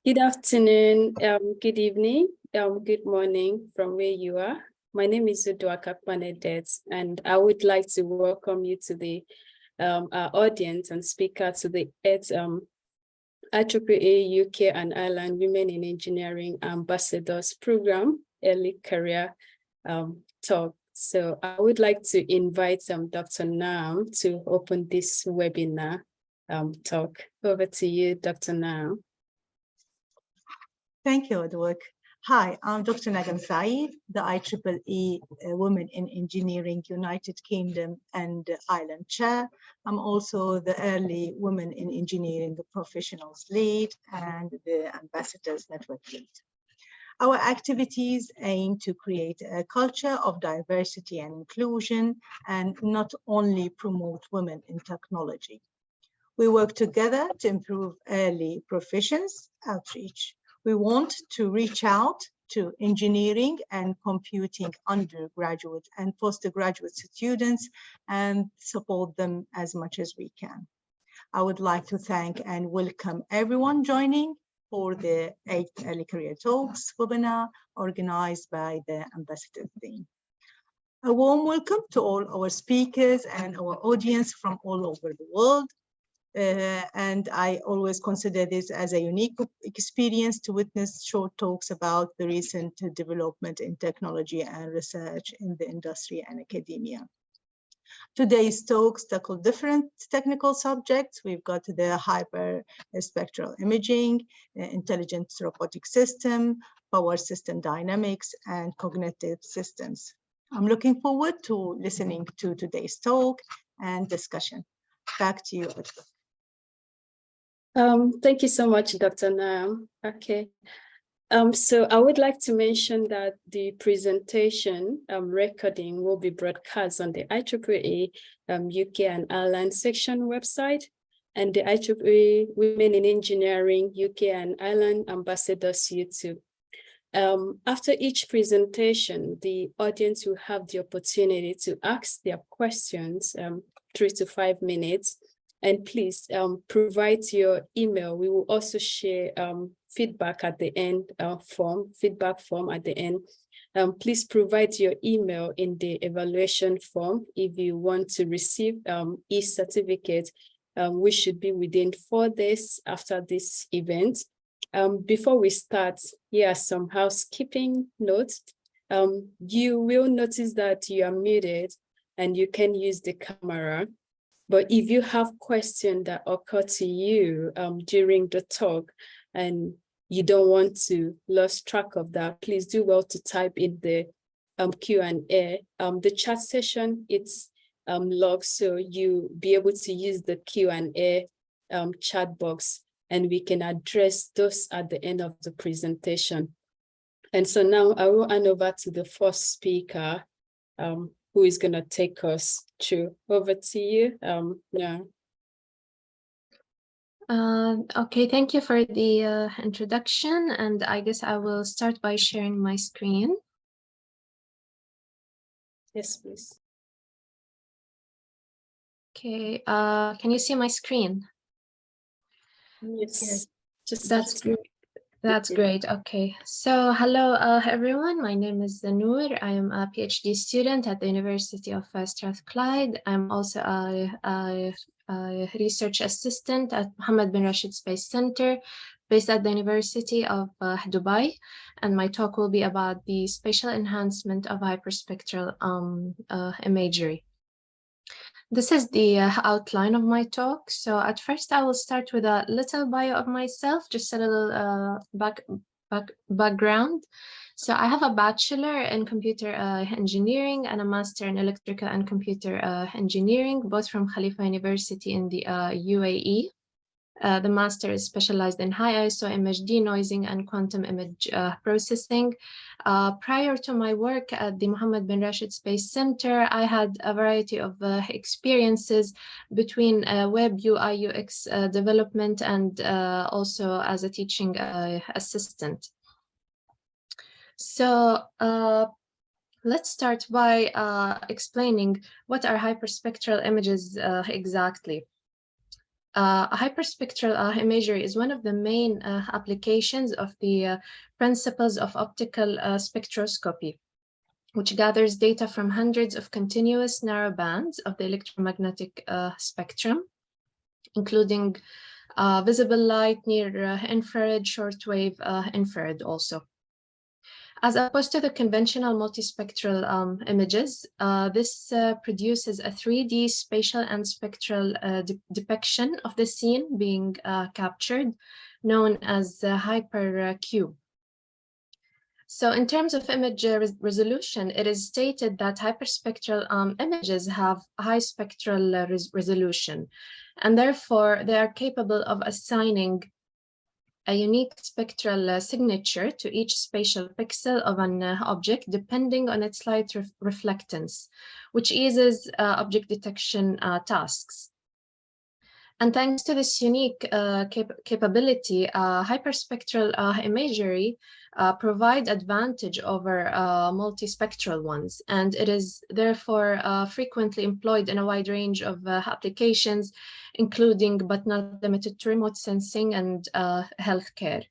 Good afternoon, good evening, good morning from where you are. My name is Uduak Akpanedet, and I would like to welcome you to the our audience and speaker to the IEEE UK and Ireland Women in Engineering Ambassadors Program Early Career Talk. So I would like to invite Dr. Nagham to open this webinar talk. Over to you, Dr. Nagham. Thank you, Uduak. Hi, I'm Dr. Nagham Saeed, the IEEE Women in Engineering United Kingdom and Ireland Chair. I'm also the Early Women in Engineering Professionals Lead and the Ambassadors Network Lead. Our activities aim to create a culture of diversity and inclusion and not only promote women in technology. We work together to improve early professions outreach. We want to reach out to engineering and computing undergraduate and postgraduate students and support them as much as we can. I would like to thank and welcome everyone joining for the 8th Early Career Talks webinar organized by the Ambassador team. A warm welcome to all our speakers and our audience from all over the world. And I always consider this as a unique experience to witness short talks about the recent development in technology and research in the industry and academia. Today's talks tackle different technical subjects. We've got the hyperspectral imaging, intelligent robotic system, power system dynamics, and cognitive systems. I'm looking forward to listening to today's talk and discussion. Back to you, Uduak. Thank you so much, Dr. Nagham. Okay. So I would like to mention that the presentation recording will be broadcast on the IEEE UK and Ireland section website and the IEEE Women in Engineering UK and Ireland Ambassadors YouTube. After each presentation, the audience will have the opportunity to ask their questions, 3 to 5 minutes. And please provide your email. We will also share feedback at the end, feedback form at the end. Please provide your email in the evaluation form if you want to receive e-certificate, which should be within 4 days after this event. Before we start, here are some housekeeping notes. You will notice that you are muted and you can use the camera. But if you have questions that occur to you during the talk and you don't want to lose track of that, please do well to type in the Q&A. The chat session, it's logged, so you'll be able to use the Q&A chat box and we can address those at the end of the presentation. And so now I will hand over to the first speaker, who is going to take us through. Over to you. Yeah. Okay, thank you for the introduction, and I guess I will start by sharing my screen. Yes, please. Okay, can you see my screen? Yes. Just That's great. That's great. Okay, so hello everyone. My name is Nour. I am a PhD student at the University of Strathclyde. I'm also a research assistant at Mohammed bin Rashid Space Center, based at the University of Dubai. And my talk will be about the spatial enhancement of hyperspectral imagery. This is the outline of my talk. So at first I will start with a little bio of myself, just a little background. So I have a bachelor in computer engineering and a master in electrical and computer engineering, both from Khalifa University in the UAE. The master is specialized in high ISO image denoising and quantum image processing. Prior to my work at the Mohammed bin Rashid Space Center, I had a variety of experiences between web UI UX development and also as a teaching assistant. So let's start by explaining what are hyperspectral images exactly. Hyperspectral imagery is one of the main applications of the principles of optical spectroscopy, which gathers data from hundreds of continuous narrow bands of the electromagnetic spectrum, including visible light, near infrared, shortwave, infrared also. As opposed to the conventional multispectral images, this produces a 3D spatial and spectral depiction of the scene being captured, known as hypercube. So in terms of image resolution, it is stated that hyperspectral images have high spectral resolution, and therefore they are capable of assigning a unique spectral signature to each spatial pixel of an object depending on its light reflectance, which eases object detection tasks. And thanks to this unique capability, hyperspectral imagery provide advantage over multispectral ones, and it is therefore frequently employed in a wide range of applications, including but not limited to remote sensing and healthcare.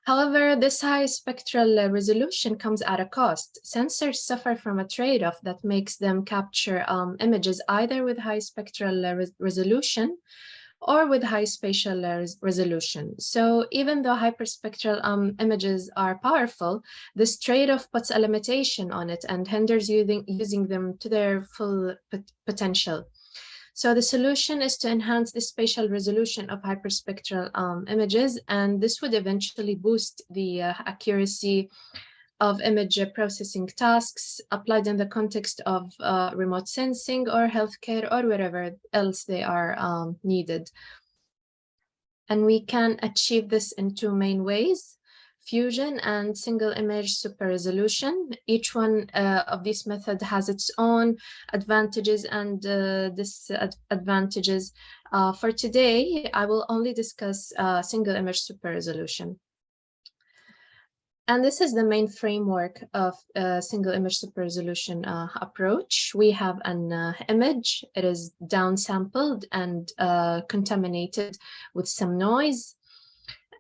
However, this high spectral resolution comes at a cost. Sensors suffer from a trade-off that makes them capture images either with high spectral resolution or with high spatial resolution. So even though hyperspectral images are powerful, this trade-off puts a limitation on it and hinders using them to their full potential. So the solution is to enhance the spatial resolution of hyperspectral images, and this would eventually boost the accuracy of image processing tasks applied in the context of remote sensing or healthcare or wherever else they are needed. And we can achieve this in two main ways: fusion and single image super resolution. Each one of these methods has its own advantages and disadvantages. For today, I will only discuss single image super resolution. And this is the main framework of single image super resolution approach. We have an image. It is downsampled and contaminated with some noise.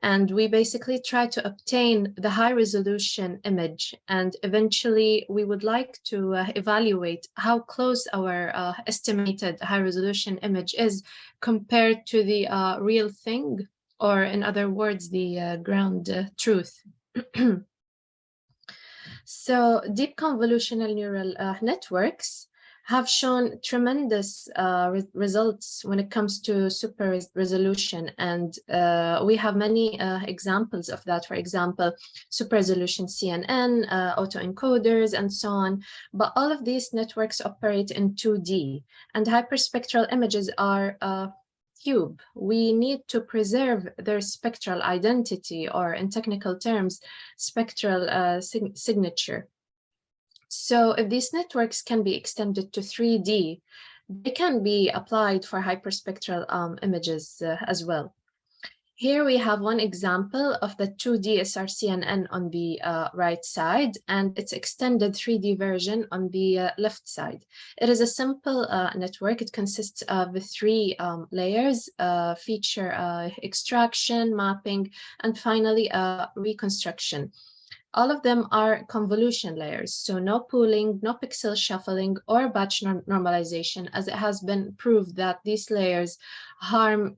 And we basically try to obtain the high resolution image. And eventually we would like to evaluate how close our estimated high resolution image is compared to the real thing, or in other words, the ground truth. So deep convolutional neural networks have shown tremendous results when it comes to super resolution. And we have many examples of that. For example, super resolution CNN, autoencoders, and so on. But all of these networks operate in 2D, and hyperspectral images are cube. We need to preserve their spectral identity, or in technical terms, spectral signature. So if these networks can be extended to 3D, they can be applied for hyperspectral images as well. Here we have one example of the 2D SRCNN on the right side and its extended 3D version on the left side. It is a simple network. It consists of 3 layers: feature extraction, mapping, and finally reconstruction. All of them are convolution layers, so no pooling, no pixel shuffling, or batch normalization, as it has been proved that these layers harm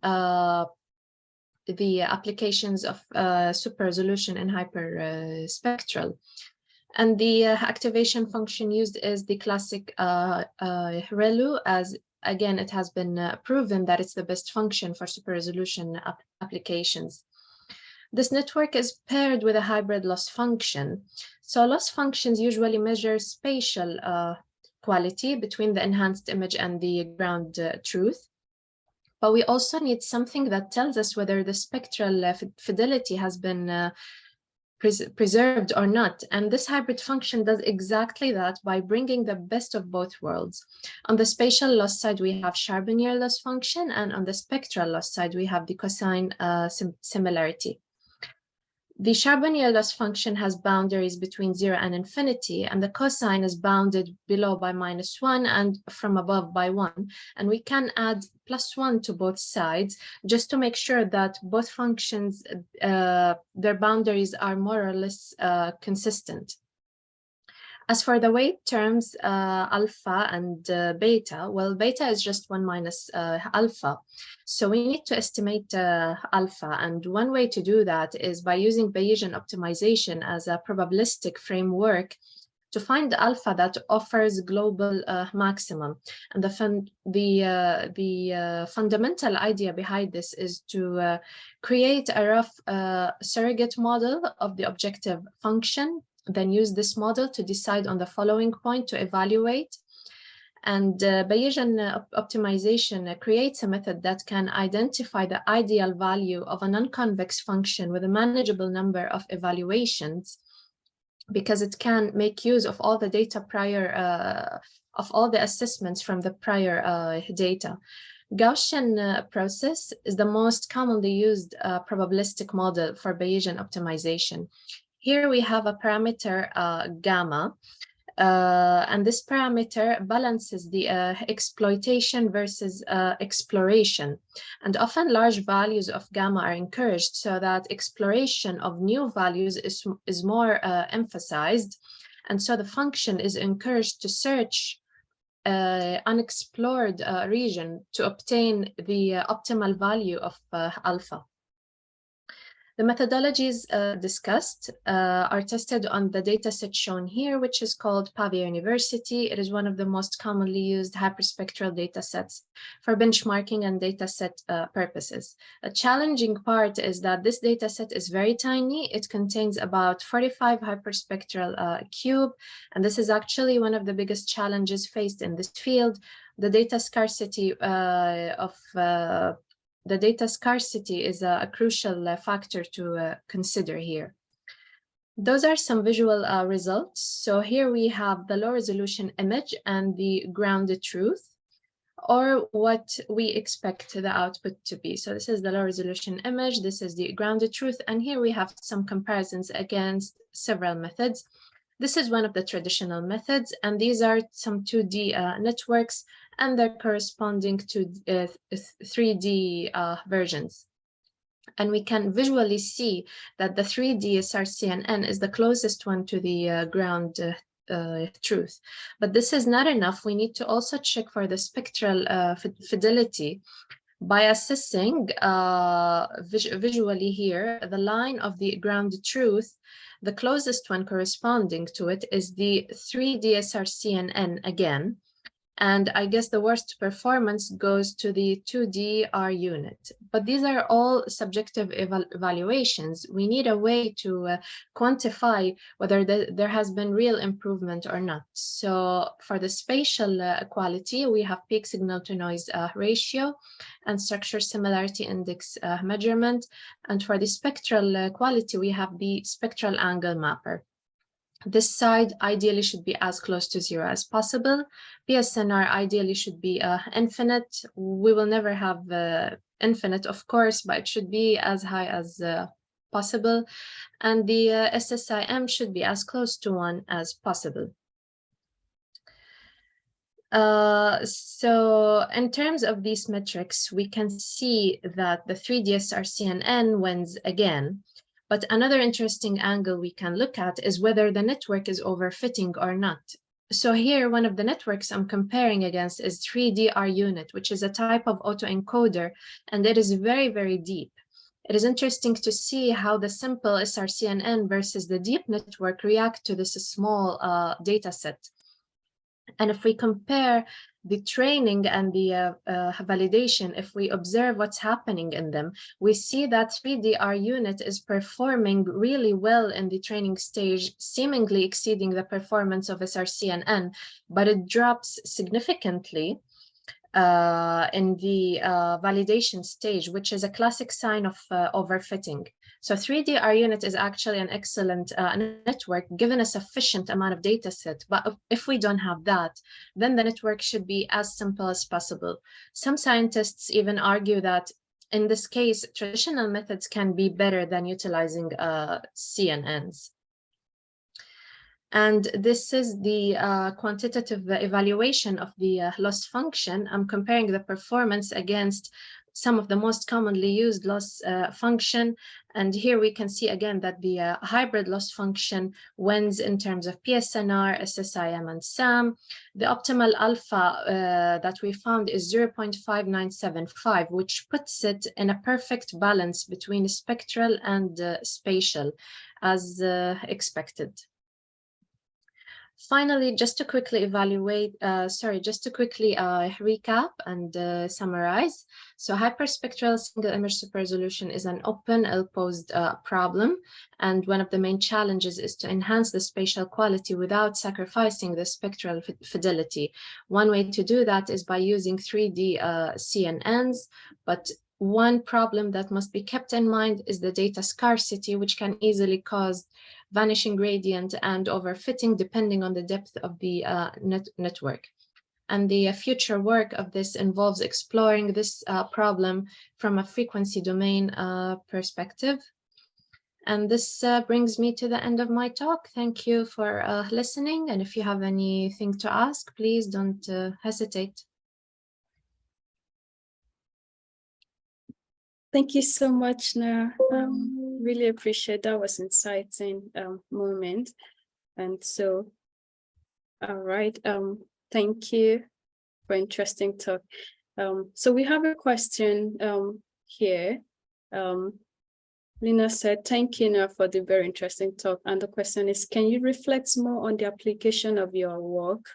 the applications of super resolution and hyperspectral. And the activation function used is the classic ReLU, as again, it has been proven that it's the best function for super resolution applications. This network is paired with a hybrid loss function. So loss functions usually measure spatial quality between the enhanced image and the ground truth. But we also need something that tells us whether the spectral fidelity has been preserved or not. And this hybrid function does exactly that by bringing the best of both worlds. On the spatial loss side, we have Charbonnier loss function, and on the spectral loss side, we have the cosine similarity. The Charbonnier loss function has boundaries between 0 and infinity, and the cosine is bounded below by -1 and from above by 1. And we can add +1 to both sides just to make sure that both functions, their boundaries are more or less consistent. As for the weight terms, alpha and beta, well, beta is just 1 minus alpha. So we need to estimate alpha. And one way to do that is by using Bayesian optimization as a probabilistic framework to find the alpha that offers global maximum. And the fundamental idea behind this is to create a rough surrogate model of the objective function, then use this model to decide on the following point to evaluate. And Bayesian optimization creates a method that can identify the ideal value of a non-convex function with a manageable number of evaluations, because it can make use of all the data prior, of all the assessments from the prior data. Gaussian process is the most commonly used probabilistic model for Bayesian optimization. Here we have a parameter gamma, and this parameter balances the exploitation versus exploration. And often large values of gamma are encouraged so that exploration of new values is more emphasized. And so the function is encouraged to search unexplored region to obtain the optimal value of alpha. The methodologies discussed are tested on the dataset shown here, which is called Pavia University. It is one of the most commonly used hyperspectral datasets for benchmarking and dataset purposes. A challenging part is that this dataset is very tiny. It contains about 45 hyperspectral cube, and this is actually one of the biggest challenges faced in this field. The data scarcity the data scarcity is a crucial factor to consider here. Those are some visual results. So here we have the low resolution image and the grounded truth, or what we expect the output to be. So this is the low resolution image, this is the grounded truth, and here we have some comparisons against several methods. This is one of the traditional methods, and these are some 2D networks, and they're corresponding to 3D versions. And we can visually see that the 3D SRCNN is the closest one to the ground truth. But this is not enough. We need to also check for the spectral fidelity by assessing visually here the line of the ground truth. The closest one corresponding to it is the 3D SRCNN again. And I guess the worst performance goes to the 2D R unit. But these are all subjective evaluations. We need a way to quantify whether there has been real improvement or not. So for the spatial quality, we have peak signal to noise ratio and structure similarity index measurement. And for the spectral quality, we have the spectral angle mapper. This side ideally should be as close to 0 as possible. PSNR ideally should be infinite. We will never have infinite, of course, but it should be as high as possible. And the SSIM should be as close to 1 as possible. So in terms of these metrics, we can see that the 3D SRCNN wins again. But another interesting angle we can look at is whether the network is overfitting or not. So here, one of the networks I'm comparing against is 3D R unit, which is a type of autoencoder, and it is very, very deep. It is interesting to see how the simple SRCNN versus the deep network react to this small data set. And if we compare the training and the validation, if we observe what's happening in them, we see that 3D R unit is performing really well in the training stage, seemingly exceeding the performance of SRCNN, but it drops significantly in the validation stage, which is a classic sign of overfitting. So 3D R unit is actually an excellent network given a sufficient amount of data set, but if we don't have that, then the network should be as simple as possible. Some scientists even argue that in this case, traditional methods can be better than utilizing CNNs. And this is the quantitative evaluation of the loss function. I'm comparing the performance against some of the most commonly used loss function. And here we can see again that the hybrid loss function wins in terms of PSNR, SSIM, and SAM. The optimal alpha that we found is 0.5975, which puts it in a perfect balance between spectral and spatial, as expected. Finally, just to quickly recap and summarize. So hyperspectral single image super resolution is an open, ill-posed problem. And one of the main challenges is to enhance the spatial quality without sacrificing the spectral fidelity. One way to do that is by using 3D CNNs, but one problem that must be kept in mind is the data scarcity, which can easily cause vanishing gradient and overfitting depending on the depth of the network. And the future work of this involves exploring this problem from a frequency domain perspective. And this brings me to the end of my talk. Thank you for listening. And if you have anything to ask, please don't hesitate. Thank you so much, Nour. Really appreciate that. Was exciting moment. And so, all right. Thank you for interesting talk. So we have a question here. Lina said, thank you, Nour, for the very interesting talk. And the question is, can you reflect more on the application of your work?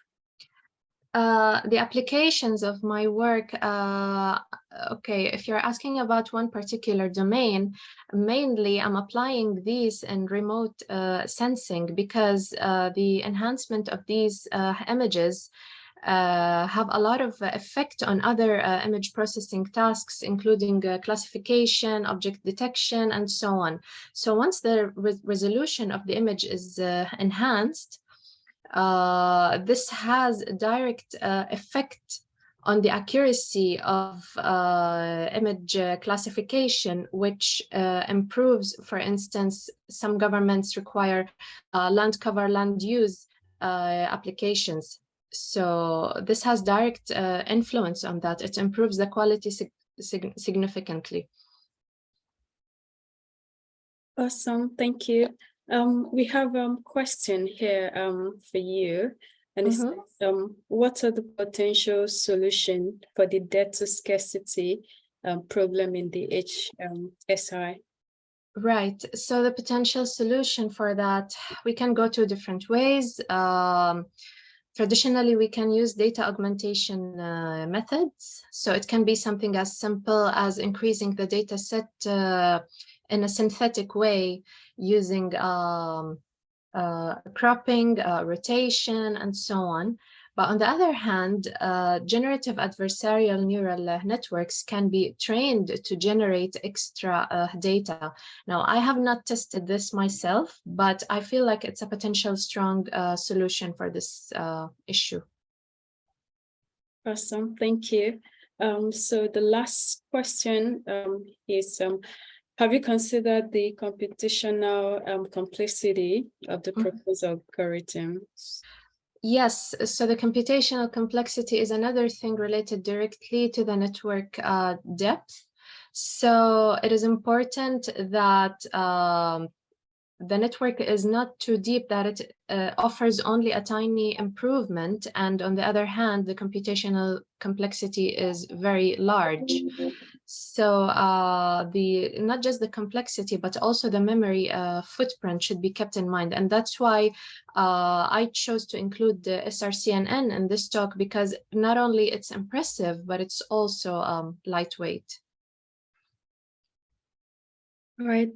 The applications of my work, okay, if you're asking about one particular domain, mainly I'm applying these in remote sensing because the enhancement of these images have a lot of effect on other image processing tasks, including classification, object detection, and so on. So once the resolution of the image is enhanced, this has a direct effect on the accuracy of image classification, which improves, for instance, some governments require land cover, land use applications. So this has direct influence on that. It improves the quality significantly. Awesome, thank you. We have a question here for you, and it says, what are the potential solutions for the data scarcity problem in the HSI? Right, so the potential solution for that, we can go two different ways. Traditionally, we can use data augmentation methods. So it can be something as simple as increasing the data set in a synthetic way using cropping, rotation, and so on. But on the other hand, generative adversarial neural networks can be trained to generate extra data. Now, I have not tested this myself, but I feel like it's a potential strong solution for this issue. Awesome, thank you. So the last question is, have you considered the computational complexity of the proposed algorithms? Yes, so the computational complexity is another thing related directly to the network depth. So it is important that the network is not too deep, that it offers only a tiny improvement. And on the other hand, the computational complexity is very large. So not just the complexity, but also the memory footprint should be kept in mind. And that's why I chose to include the SRCNN in this talk, because not only it's impressive, but it's also lightweight. All right,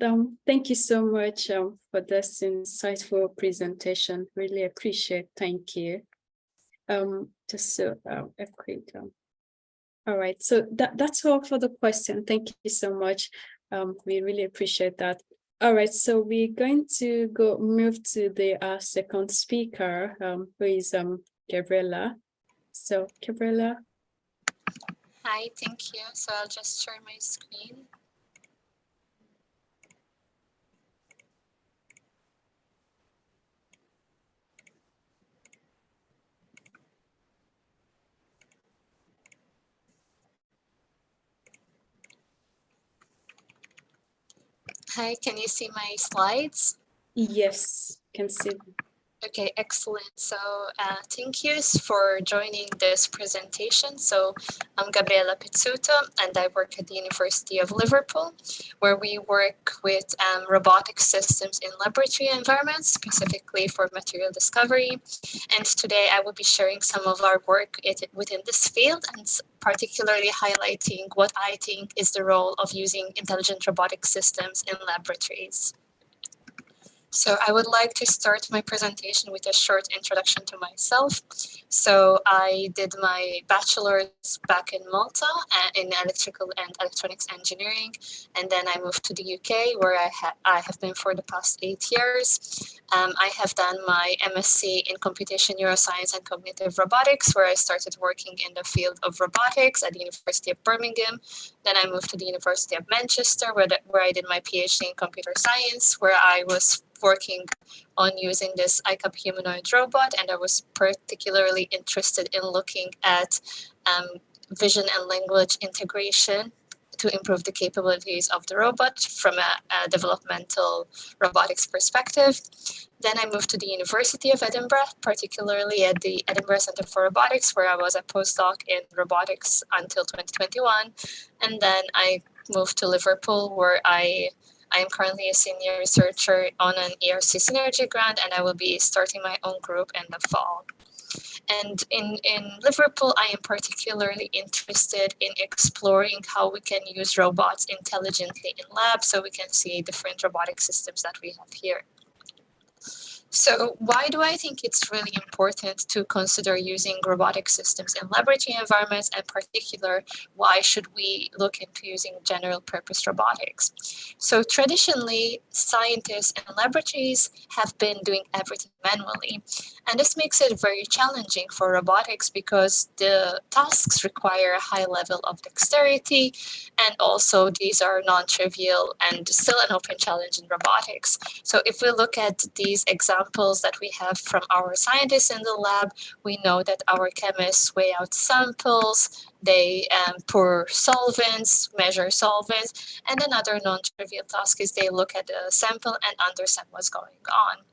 thank you so much for this insightful presentation. Really appreciate, thank you. Just so a quick, all right, so that's all for the question. Thank you so much. We really appreciate that. All right, so we're going to move to the second speaker, who is Gabriella. So Gabriella. Hi, thank you. So I'll just share my screen. Hi, can you see my slides? Yes, can see. Okay, excellent. So thank you for joining this presentation. So I'm Gabriella Pizzuto, and I work at the University of Liverpool, where we work with robotic systems in laboratory environments, specifically for material discovery. And today I will be sharing some of our work within this field, and particularly highlighting what I think is the role of using intelligent robotic systems in laboratories. So I would like to start my presentation with a short introduction to myself. So I did my bachelor's back in Malta in electrical and electronics engineering. And then I moved to the UK where I have been for the past 8 years. I have done my MSc in computation neuroscience and cognitive robotics, where I started working in the field of robotics at the University of Birmingham. Then I moved to the University of Manchester, where I did my PhD in computer science, where I was working on using this ICAP humanoid robot, and I was particularly interested in looking at vision and language integration to improve the capabilities of the robot from a developmental robotics perspective. Then I moved to the University of Edinburgh, particularly at the Edinburgh Centre for Robotics, where I was a postdoc in robotics until 2021. And then I moved to Liverpool, where I am currently a senior researcher on an ERC Synergy grant, and I will be starting my own group in the fall. And in Liverpool, I am particularly interested in exploring how we can use robots intelligently in labs, so we can see different robotic systems that we have here. So why do I think it's really important to consider using robotic systems in laboratory environments, and particular, why should we look into using general purpose robotics? So traditionally, scientists in laboratories have been doing everything manually, and this makes it very challenging for robotics because the tasks require a high level of dexterity, and also these are non-trivial and still an open challenge in robotics. So if we look at these examples that we have from our scientists in the lab, we know that our chemists weigh out samples, they pour solvents, measure solvents, and another non-trivial task is they look at a sample and understand what's going on.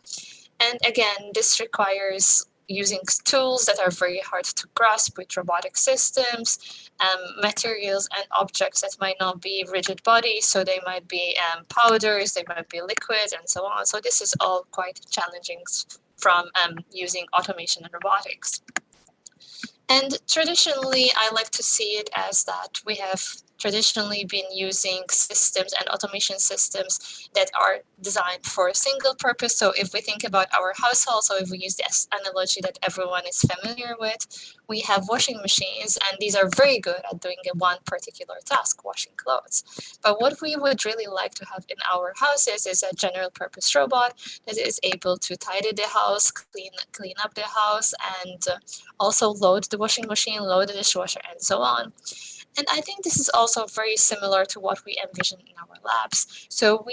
And again, this requires using tools that are very hard to grasp with robotic systems, materials and objects that might not be rigid bodies, so they might be powders, they might be liquids, and so on. So this is all quite challenging from using automation and robotics. And traditionally, I like to see it as that we have traditionally been using systems and automation systems that are designed for a single purpose. So if we think about our household, so if we use this analogy that everyone is familiar with, we have washing machines, and these are very good at doing one particular task, washing clothes. But what we would really like to have in our houses is a general purpose robot that is able to tidy the house, clean up the house, and also load the washing machine, load the dishwasher, and so on. And I think this is also very similar to what we envision in our labs. So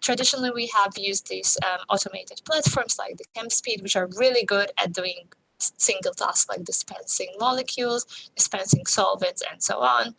traditionally we have used these automated platforms like the ChemSpeed, which are really good at doing single tasks like dispensing molecules, dispensing solvents, and so on.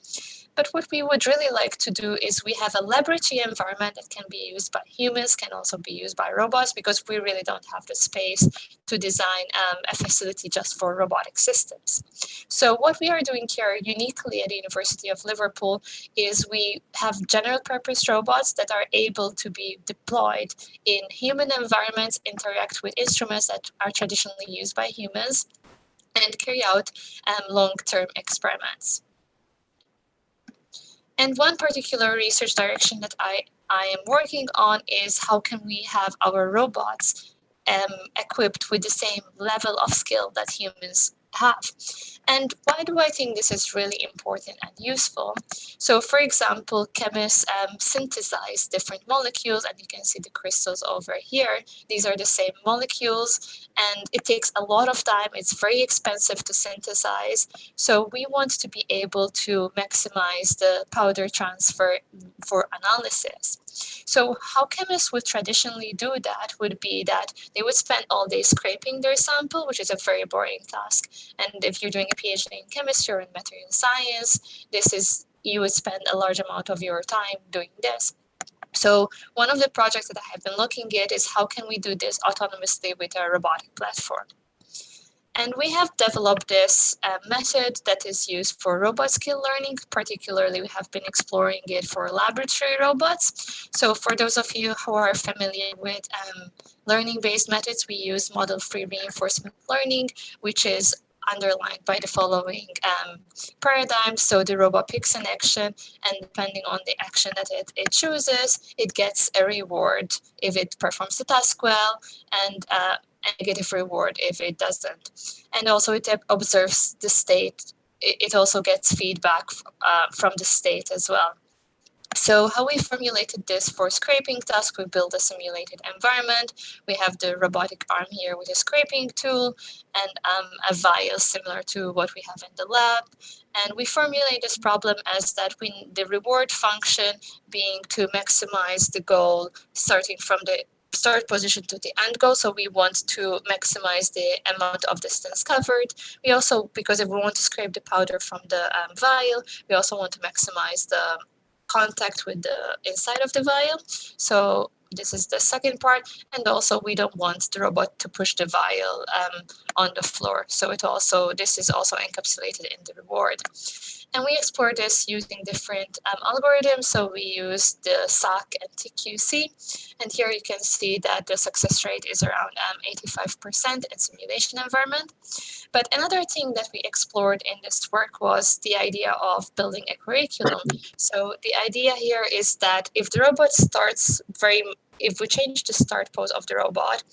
But what we would really like to do is we have a laboratory environment that can be used by humans, can also be used by robots, because we really don't have the space to design a facility just for robotic systems. So what we are doing here uniquely at the University of Liverpool is we have general purpose robots that are able to be deployed in human environments, interact with instruments that are traditionally used by humans, and carry out long-term experiments. And one particular research direction that I am working on is how can we have our robots equipped with the same level of skill that humans have. And why do I think this is really important and useful? So for example, chemists synthesize different molecules, and you can see the crystals over here. These are the same molecules, and it takes a lot of time. It's very expensive to synthesize. So we want to be able to maximize the powder transfer for analysis. So how chemists would traditionally do that would be that they would spend all day scraping their sample, which is a very boring task. And if you're doing a PhD in chemistry or in material science, you would spend a large amount of your time doing this. So one of the projects that I have been looking at is how can we do this autonomously with a robotic platform? And we have developed this method that is used for robot skill learning. Particularly, we have been exploring it for laboratory robots. So for those of you who are familiar with learning-based methods, we use model-free reinforcement learning, which is underlined by the following paradigms. So the robot picks an action, and depending on the action that it chooses, it gets a reward if it performs the task well, and a negative reward if it doesn't. And also it observes the state. It also gets feedback from the state as well. So how we formulated this for scraping task, we built a simulated environment. We have the robotic arm here with a scraping tool and a vial similar to what we have in the lab. And we formulate this problem as that the reward function being to maximize the goal starting from the start position to the end goal. So we want to maximize the amount of distance covered. We also, because if we want to scrape the powder from the vial, we also want to maximize the contact with the inside of the vial. So this is the second part. And also we don't want the robot to push the vial on the floor. So this is also encapsulated in the reward. And we explore this using different algorithms. So we use the SAC and TQC. And here you can see that the success rate is around 85% in simulation environment. But another thing that we explored in this work was the idea of building a curriculum. So the idea here is that if the robot if we change the start pose of the robot,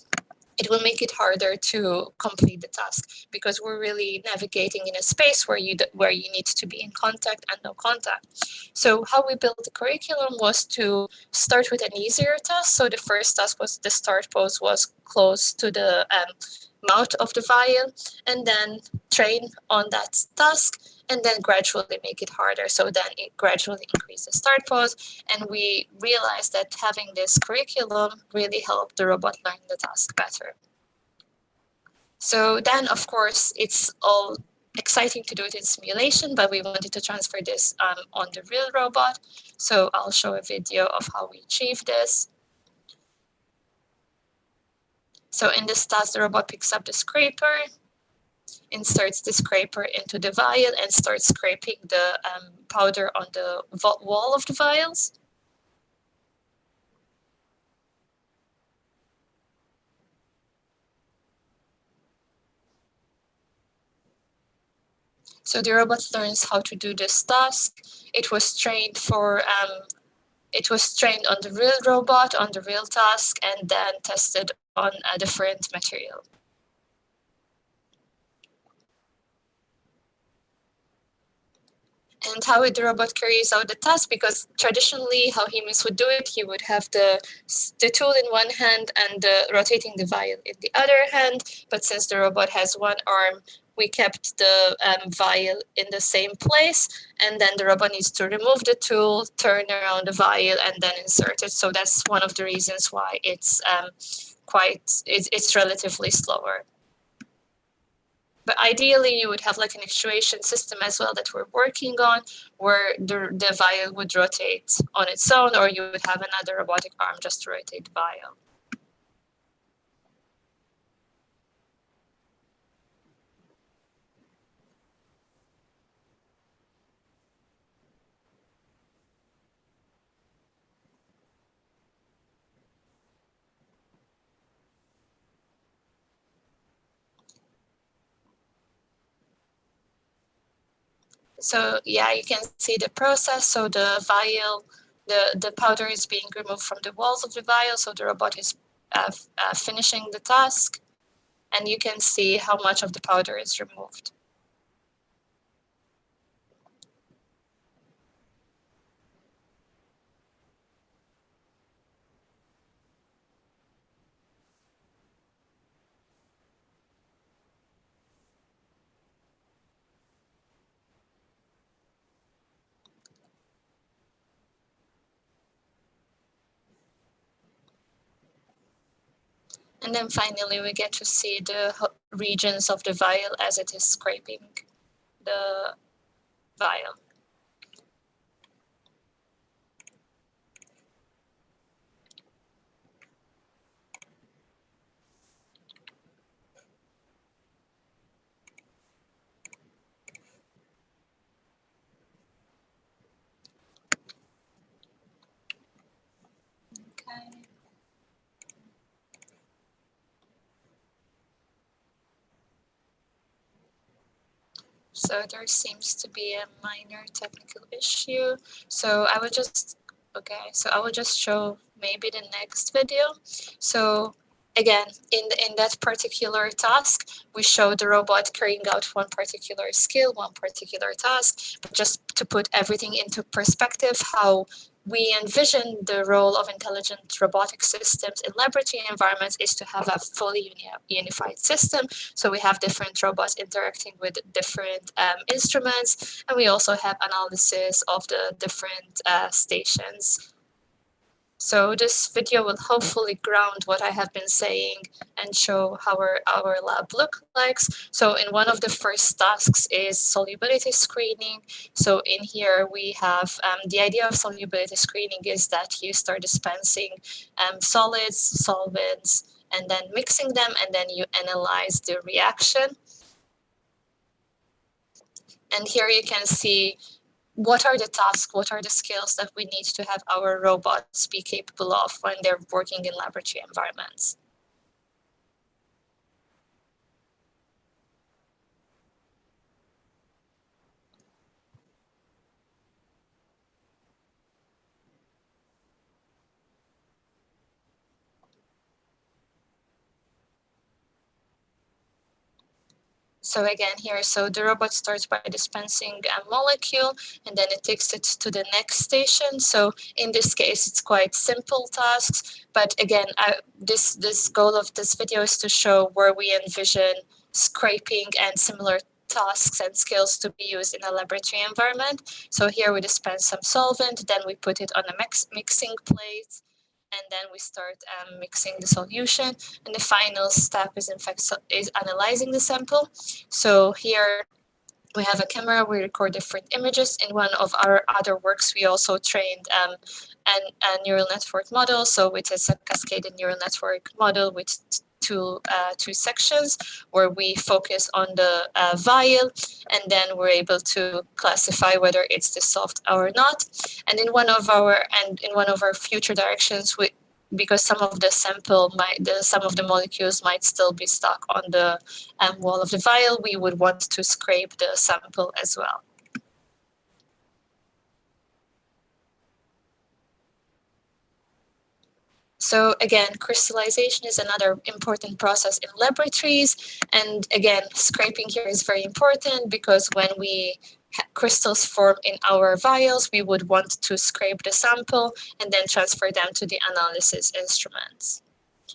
it will make it harder to complete the task because we're really navigating in a space where you need to be in contact and no contact. So how we built the curriculum was to start with an easier task. So the first task was the start pose was close to the mouth of the vial, and then train on that task, and then gradually make it harder. So then it gradually increased the start pose, and we realized that having this curriculum really helped the robot learn the task better. So then, of course, it's all exciting to do it in simulation, but we wanted to transfer this on the real robot. So I'll show a video of how we achieve this. So in this task, the robot picks up the scraper, inserts the scraper into the vial, and starts scraping the powder on the wall of the vials. So the robot learns how to do this task. It was trained on the real robot, on the real task, and then tested on a different material. And how the robot carries out the task, because traditionally how humans would do it, he would have the tool in one hand and rotating the vial in the other hand. But since the robot has one arm, we kept the vial in the same place, and then the robot needs to remove the tool, turn around the vial, and then insert it. So that's one of the reasons why it's relatively slower. But ideally, you would have like an actuation system as well that we're working on, where the vial would rotate on its own, or you would have another robotic arm just to rotate the vial. So yeah, you can see the process. So the vial, the powder is being removed from the walls of the vial. So the robot is finishing the task. And you can see how much of the powder is removed. And then finally, we get to see the regions of the vial as it is scraping the vial. Okay. So there seems to be a minor technical issue. So I will just, okay, so I will just show maybe the next video. So again, in that particular task, we show the robot carrying out one particular skill, one particular task, but just to put everything into perspective, how we envision the role of intelligent robotic systems in laboratory environments is to have a fully unified system. So we have different robots interacting with different instruments, and we also have analysis of the different stations. So this video will hopefully ground what I have been saying and show how our lab looks like. So in one of the first tasks is solubility screening. So in here we have the idea of solubility screening is that you start dispensing solids, solvents, and then mixing them, and then you analyze the reaction. And here you can see what are the tasks, what are the skills that we need to have our robots be capable of when they're working in laboratory environments. So again here, so the robot starts by dispensing a molecule and then it takes it to the next station. So in this case, it's quite simple tasks. But again, this goal of this video is to show where we envision scraping and similar tasks and skills to be used in a laboratory environment. So here we dispense some solvent, then we put it on a mixing plate, and then we start mixing the solution. And the final step is in fact is analyzing the sample. So here we have a camera, we record different images. In one of our other works, we also trained a neural network model. So it is a cascaded neural network model with two sections where we focus on the vial, and then we're able to classify whether it's dissolved or not. And in one of our future directions, because some of the some of the molecules might still be stuck on the wall of the vial, we would want to scrape the sample as well. So again, crystallization is another important process in laboratories. And again, scraping here is very important because when crystals form in our vials, we would want to scrape the sample and then transfer them to the analysis instruments.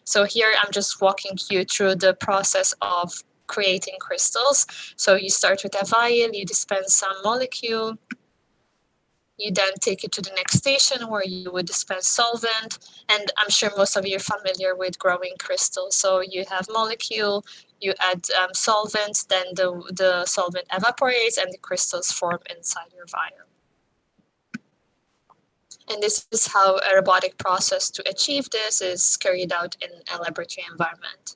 So here I'm just walking you through the process of creating crystals. So you start with a vial, you dispense some molecule, you then take it to the next station where you would dispense solvent. And I'm sure most of you are familiar with growing crystals. So you have molecule, you add solvent, then the solvent evaporates and the crystals form inside your vial. And this is how a robotic process to achieve this is carried out in a laboratory environment.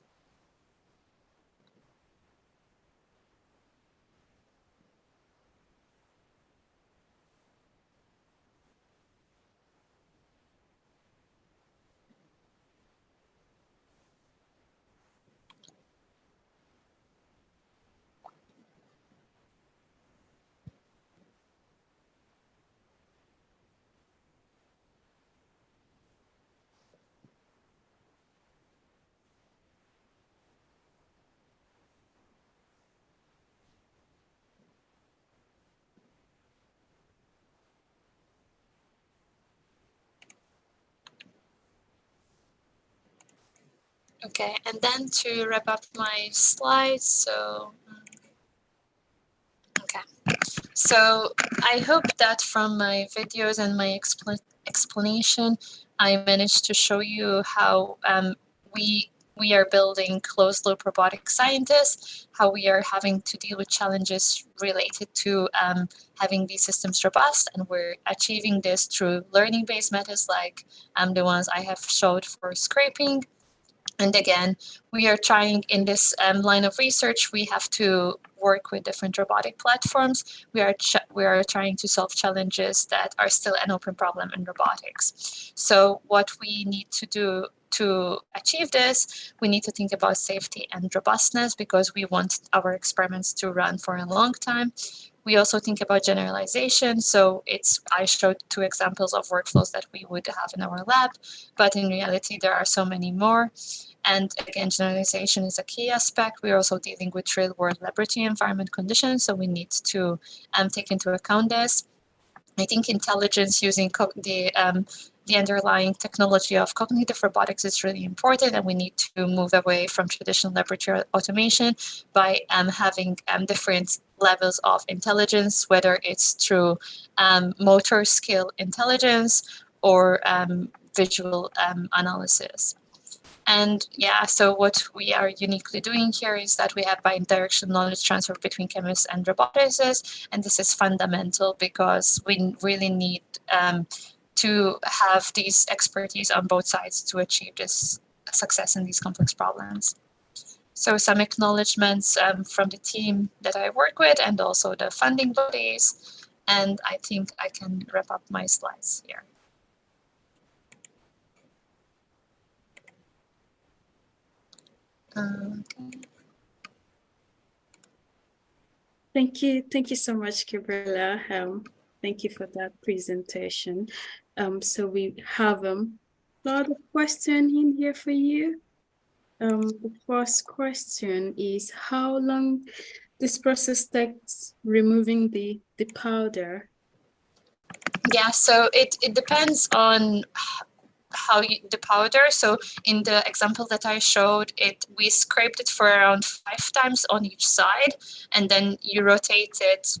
Okay, and then to wrap up my slides, so okay. So I hope that from my videos and my explanation, I managed to show you how we are building closed loop robotic scientists, how we are having to deal with challenges related to having these systems robust, and we're achieving this through learning-based methods like the ones I have showed for scraping. And again, we are trying in this line of research, we have to work with different robotic platforms. We are trying to solve challenges that are still an open problem in robotics. So what we need to do to achieve this, we need to think about safety and robustness because we want our experiments to run for a long time. We also think about generalization. So I showed 2 examples of workflows that we would have in our lab, but in reality, there are so many more. And again, generalization is a key aspect. We're also dealing with real world laboratory environment conditions. So we need to take into account this. I think intelligence using the underlying technology of cognitive robotics is really important, and we need to move away from traditional laboratory automation by having different levels of intelligence, whether it's through motor skill intelligence or visual analysis. And yeah, so what we are uniquely doing here is that we have bidirectional knowledge transfer between chemists and roboticists, and this is fundamental because we really need to have these expertise on both sides to achieve this success in these complex problems. So some acknowledgements from the team that I work with and also the funding bodies, and I think I can wrap up my slides here. Okay. Thank you so much, Gabriella. Thank you for that presentation. So we have a lot of questions in here for you. The first question is how long this process takes removing the powder? Yeah, so it depends on the powder. So in the example that I showed, we scraped it for around 5 times on each side, and then you rotate it,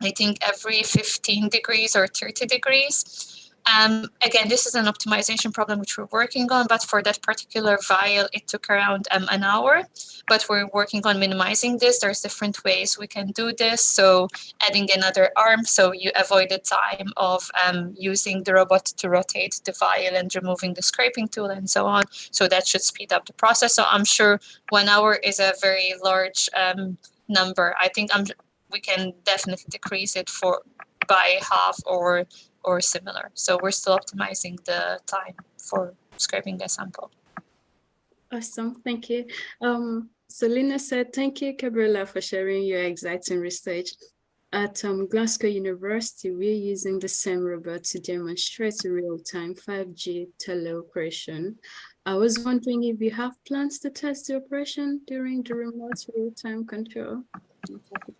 I think, every 15 degrees or 30 degrees. Again, this is an optimization problem which we're working on, but for that particular vial, it took around an hour. But we're working on minimizing this. There's different ways we can do this. So adding another arm, so you avoid the time of using the robot to rotate the vial and removing the scraping tool and so on. So that should speed up the process. So I'm sure 1 hour is a very large number. I think we can definitely decrease it by half or similar. So we're still optimizing the time for scraping the sample. Awesome, thank you. So Lina said, thank you, Gabriella, for sharing your exciting research. At Glasgow University, we're using the same robot to demonstrate real-time 5G teleoperation. I was wondering if you have plans to test the operation during the remote real-time control.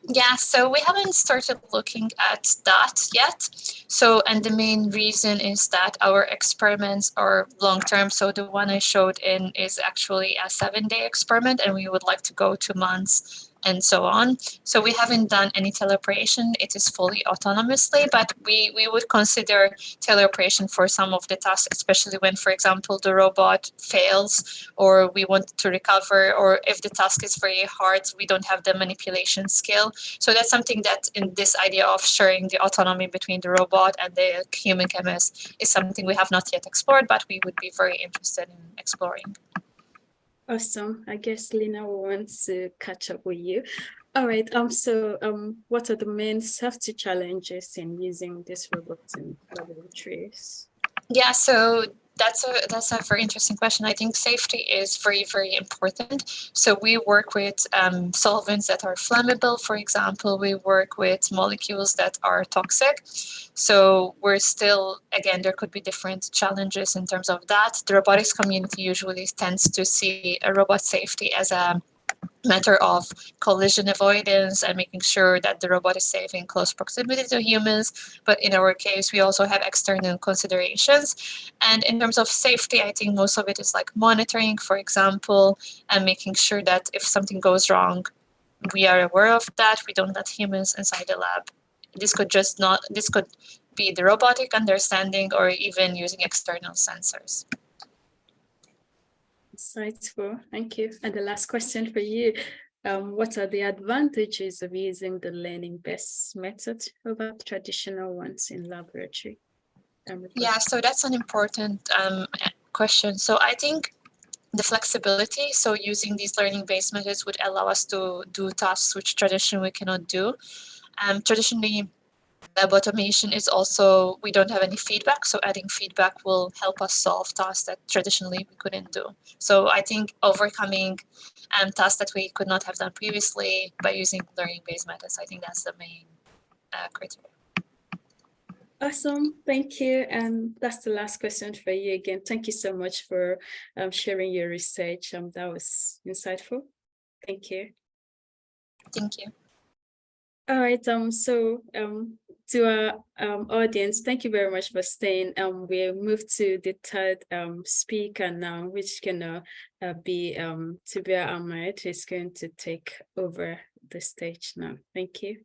Yeah, so we haven't started looking at that yet. So, and the main reason is that our experiments are long-term. So the one I showed in is actually a 7-day experiment, and we would like to go 2 months and so on. So we haven't done any teleoperation. It is fully autonomously, but we would consider teleoperation for some of the tasks, especially when, for example, the robot fails or we want to recover, or if the task is very hard, we don't have the manipulation skill. So that's something that in this idea of sharing the autonomy between the robot and the human chemist is something we have not yet explored, but we would be very interested in exploring. Awesome. I guess Lina wants to catch up with you. All right. So what are the main safety challenges in using this robot in laboratories? Yeah, so that's a very interesting question. I think safety is very, very important. So we work with solvents that are flammable, for example. We work with molecules that are toxic. So we're still, again, there could be different challenges in terms of that. The robotics community usually tends to see a robot safety as a matter of collision avoidance and making sure that the robot is safe in close proximity to humans. But in our case, we also have external considerations. And in terms of safety, I think most of it is like monitoring, for example, and making sure that if something goes wrong, we are aware of that. We don't let humans inside the lab. This could be the robotic understanding or even using external sensors. Insightful, thank you. And the last question for you. What are the advantages of using the learning-based method over traditional ones in laboratory? Yeah, so that's an important question. So I think the flexibility, so using these learning-based methods would allow us to do tasks which traditionally we cannot do. Traditionally, lab automation is also, we don't have any feedback, so adding feedback will help us solve tasks that traditionally we couldn't do. So I think overcoming tasks that we could not have done previously by using learning-based methods, I think that's the main criteria. Awesome, thank you. And that's the last question for you again. Thank you so much for sharing your research. That was insightful. Thank you. Thank you. All right, so to our audience, thank you very much for staying. We'll move to the third speaker now, which can be Tabia Ahmad, who's going to take over the stage now. Thank you.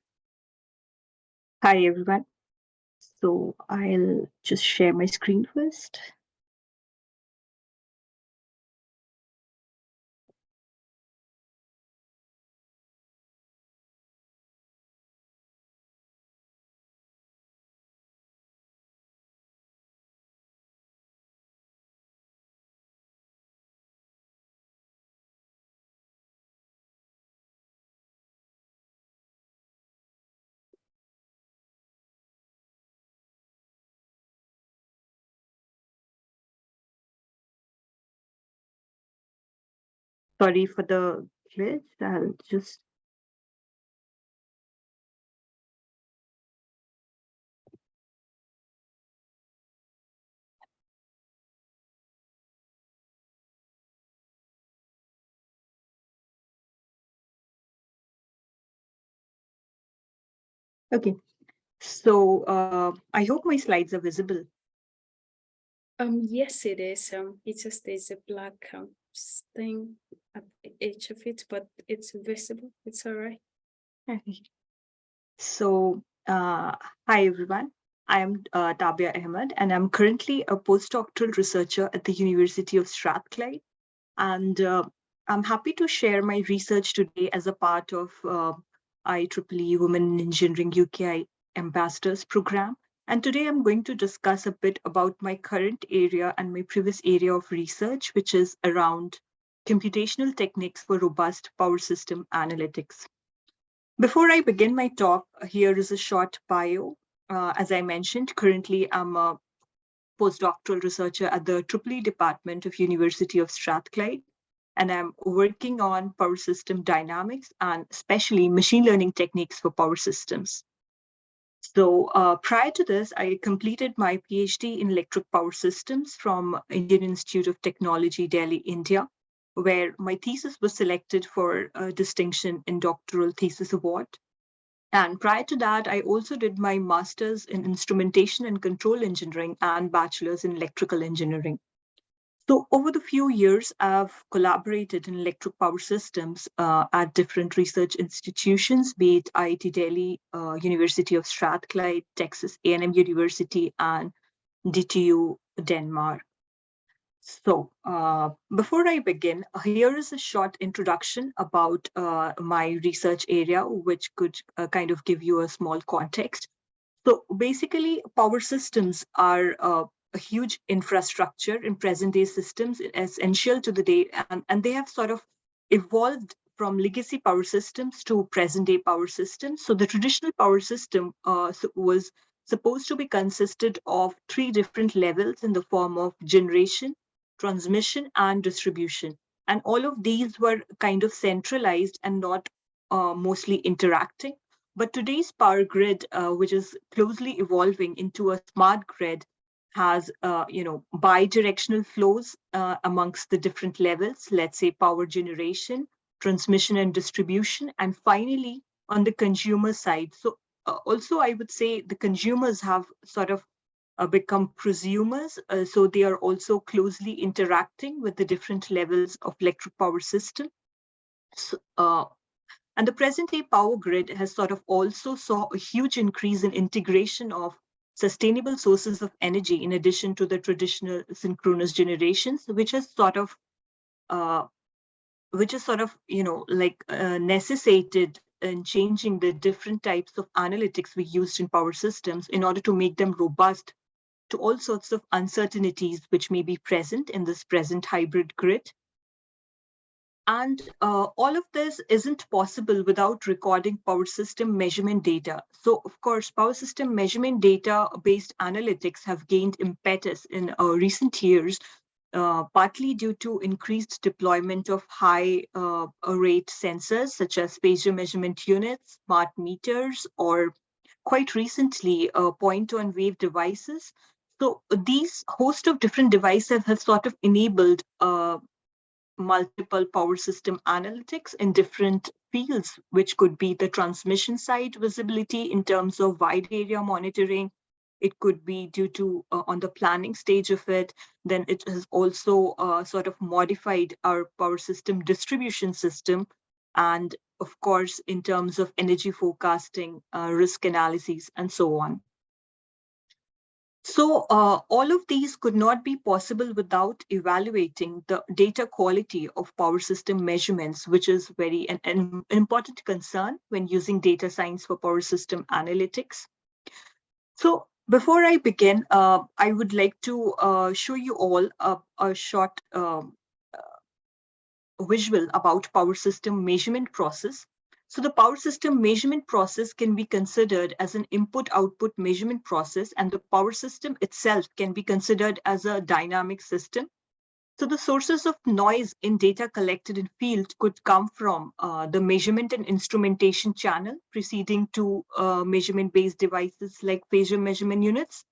Hi, everyone. So I'll just share my screen first. Sorry for the glitch. I'll just. Okay, so I hope my slides are visible. Yes, it is. It just there's a black thing at the edge of it, but it's visible. It's all right. Okay. So hi, everyone. I am Tabia Ahmad, and I'm currently a postdoctoral researcher at the University of Strathclyde. And I'm happy to share my research today as a part of IEEE Women in Engineering UKI Ambassadors Program. And today I'm going to discuss a bit about my current area and my previous area of research, which is around computational techniques for robust power system analytics. Before I begin my talk, here is a short bio. As I mentioned, currently I'm a postdoctoral researcher at the EEE Department of University of Strathclyde, and I'm working on power system dynamics and especially machine learning techniques for power systems. So prior to this, I completed my PhD in electric power systems from Indian Institute of Technology, Delhi, India, where my thesis was selected for a distinction in doctoral thesis award. And prior to that, I also did my master's in instrumentation and control engineering and bachelor's in electrical engineering. So over the few years, I've collaborated in electric power systems at different research institutions, be it IIT Delhi, University of Strathclyde, Texas A&M University, and DTU Denmark. So before I begin, here is a short introduction about my research area, which could kind of give you a small context. So basically, power systems are a huge infrastructure in present day systems, essential to the day, and they have sort of evolved from legacy power systems to present day power systems. So the traditional power system was supposed to be consisted of three different levels in the form of generation, transmission, and distribution. And all of these were kind of centralized and not mostly interacting. But today's power grid, which is closely evolving into a smart grid, has bi-directional flows amongst the different levels. Let's say power generation, transmission and distribution, and finally on the consumer side. So also I would say the consumers have sort of become prosumers, so they are also closely interacting with the different levels of electric power system. So, and the present-day power grid has sort of also saw a huge increase in integration of sustainable sources of energy in addition to the traditional synchronous generations, which has sort of necessitated in changing the different types of analytics we used in power systems in order to make them robust to all sorts of uncertainties which may be present in this present hybrid grid. And all of this isn't possible without recording power system measurement data. So of course, power system measurement data-based analytics have gained impetus in recent years, partly due to increased deployment of high rate sensors such as phasor measurement units, smart meters, or quite recently point-on-wave devices. So these host of different devices have sort of enabled multiple power system analytics in different fields, which could be the transmission side visibility in terms of wide area monitoring. It could be due to on the planning stage of it. Then it has also sort of modified our power system distribution system. And of course, in terms of energy forecasting, risk analyses, and so on. So all of these could not be possible without evaluating the data quality of power system measurements, which is an important concern when using data science for power system analytics. So before I begin, I would like to show you all a short visual about power system measurement process. So the power system measurement process can be considered as an input-output measurement process, and the power system itself can be considered as a dynamic system. So the sources of noise in data collected in field could come from the measurement and instrumentation channel preceding to measurement-based devices like phasor measurement units.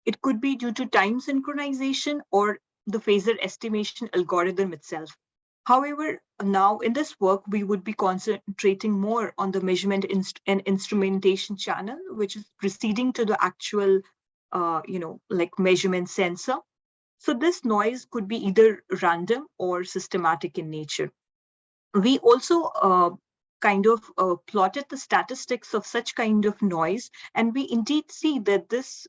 It could be due to time synchronization or the phasor estimation algorithm itself. However, now in this work, we would be concentrating more on the measurement and instrumentation channel, which is preceding to the actual, measurement sensor. So this noise could be either random or systematic in nature. We also plotted the statistics of such kind of noise, and we indeed see that this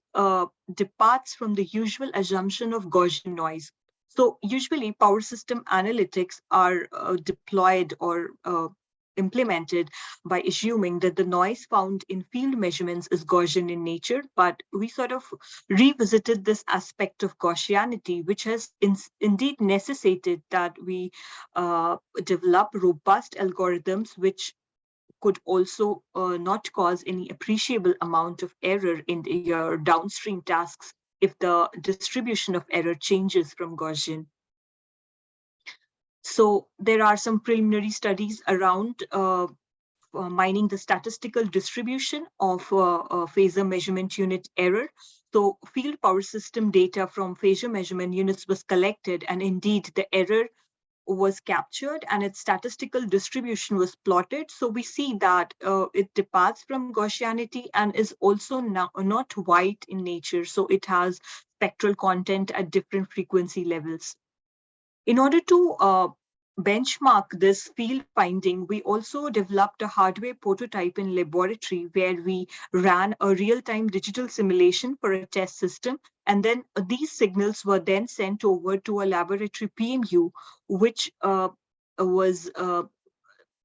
departs from the usual assumption of Gaussian noise. So usually power system analytics are deployed or implemented by assuming that the noise found in field measurements is Gaussian in nature, but we sort of revisited this aspect of Gaussianity, which has indeed necessitated that we develop robust algorithms which could also not cause any appreciable amount of error in your downstream tasks if the distribution of error changes from Gaussian. So there are some preliminary studies around mining the statistical distribution of phasor measurement unit error. So field power system data from phasor measurement units was collected, and indeed the error was captured and its statistical distribution was plotted. So we see that it departs from Gaussianity and is also not white in nature. So it has spectral content at different frequency levels. In order to benchmark this field finding, we also developed a hardware prototype in laboratory where we ran a real-time digital simulation for a test system. And then these signals were then sent over to a laboratory PMU, which was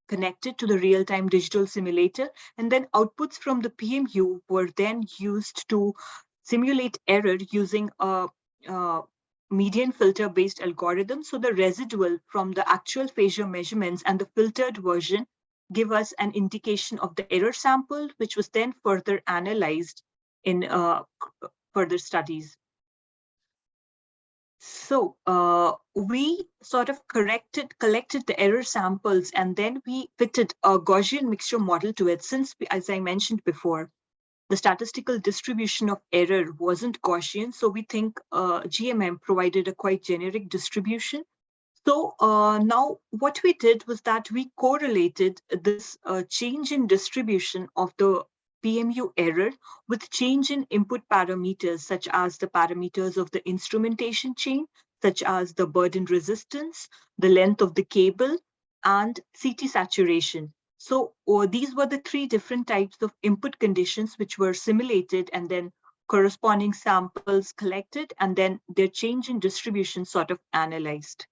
connected to the real-time digital simulator. And then outputs from the PMU were then used to simulate error using a median filter based algorithm. So the residual from the actual phasor measurements and the filtered version give us an indication of the error sample, which was then further analyzed in further studies. So we sort of collected the error samples, and then we fitted a Gaussian mixture model to it, since, as I mentioned before, the statistical distribution of error wasn't Gaussian. So we think GMM provided a quite generic distribution. So now what we did was that we correlated this change in distribution of the PMU error with change in input parameters, such as the parameters of the instrumentation chain, such as the burden resistance, the length of the cable, and CT saturation. So these were the three different types of input conditions which were simulated, and then corresponding samples collected, and then their change in distribution sort of analyzed.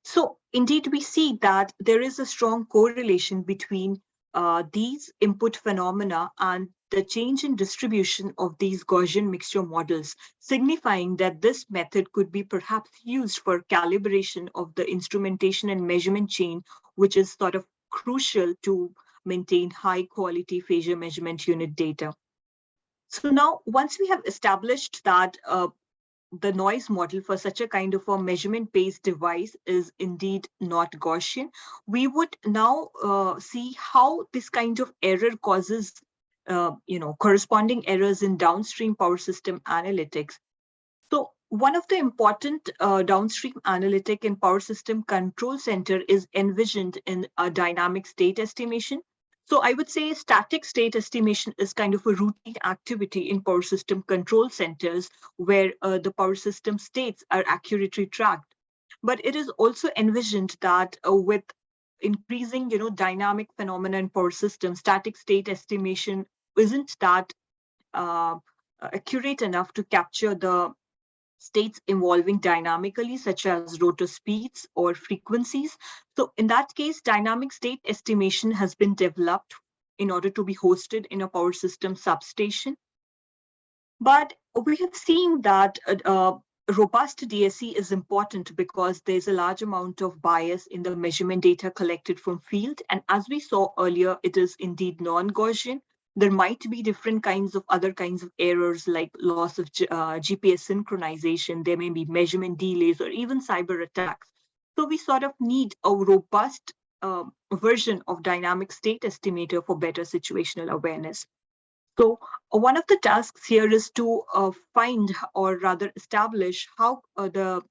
So indeed, we see that there is a strong correlation between these input phenomena and the change in distribution of these Gaussian mixture models, signifying that this method could be perhaps used for calibration of the instrumentation and measurement chain, which is sort of crucial to maintain high quality phasor measurement unit data. So now, once we have established that the noise model for such a kind of a measurement-based device is indeed not Gaussian, we would now see how this kind of error causes corresponding errors in downstream power system analytics. So one of the important downstream analytic in power system control center is envisioned in a dynamic state estimation. So I would say static state estimation is kind of a routine activity in power system control centers where the power system states are accurately tracked. But it is also envisioned that with increasing, dynamic phenomena in power system, static state estimation isn't that accurate enough to capture the states evolving dynamically, such as rotor speeds or frequencies. So in that case, dynamic state estimation has been developed in order to be hosted in a power system substation. But we have seen that robust DSE is important because there's a large amount of bias in the measurement data collected from field. And as we saw earlier, it is indeed non-Gaussian. There might be different kinds of other kinds of errors like loss of GPS synchronization. There may be measurement delays or even cyber attacks. So we sort of need a robust version of dynamic state estimator for better situational awareness. So one of the tasks here is to find, or rather establish, how the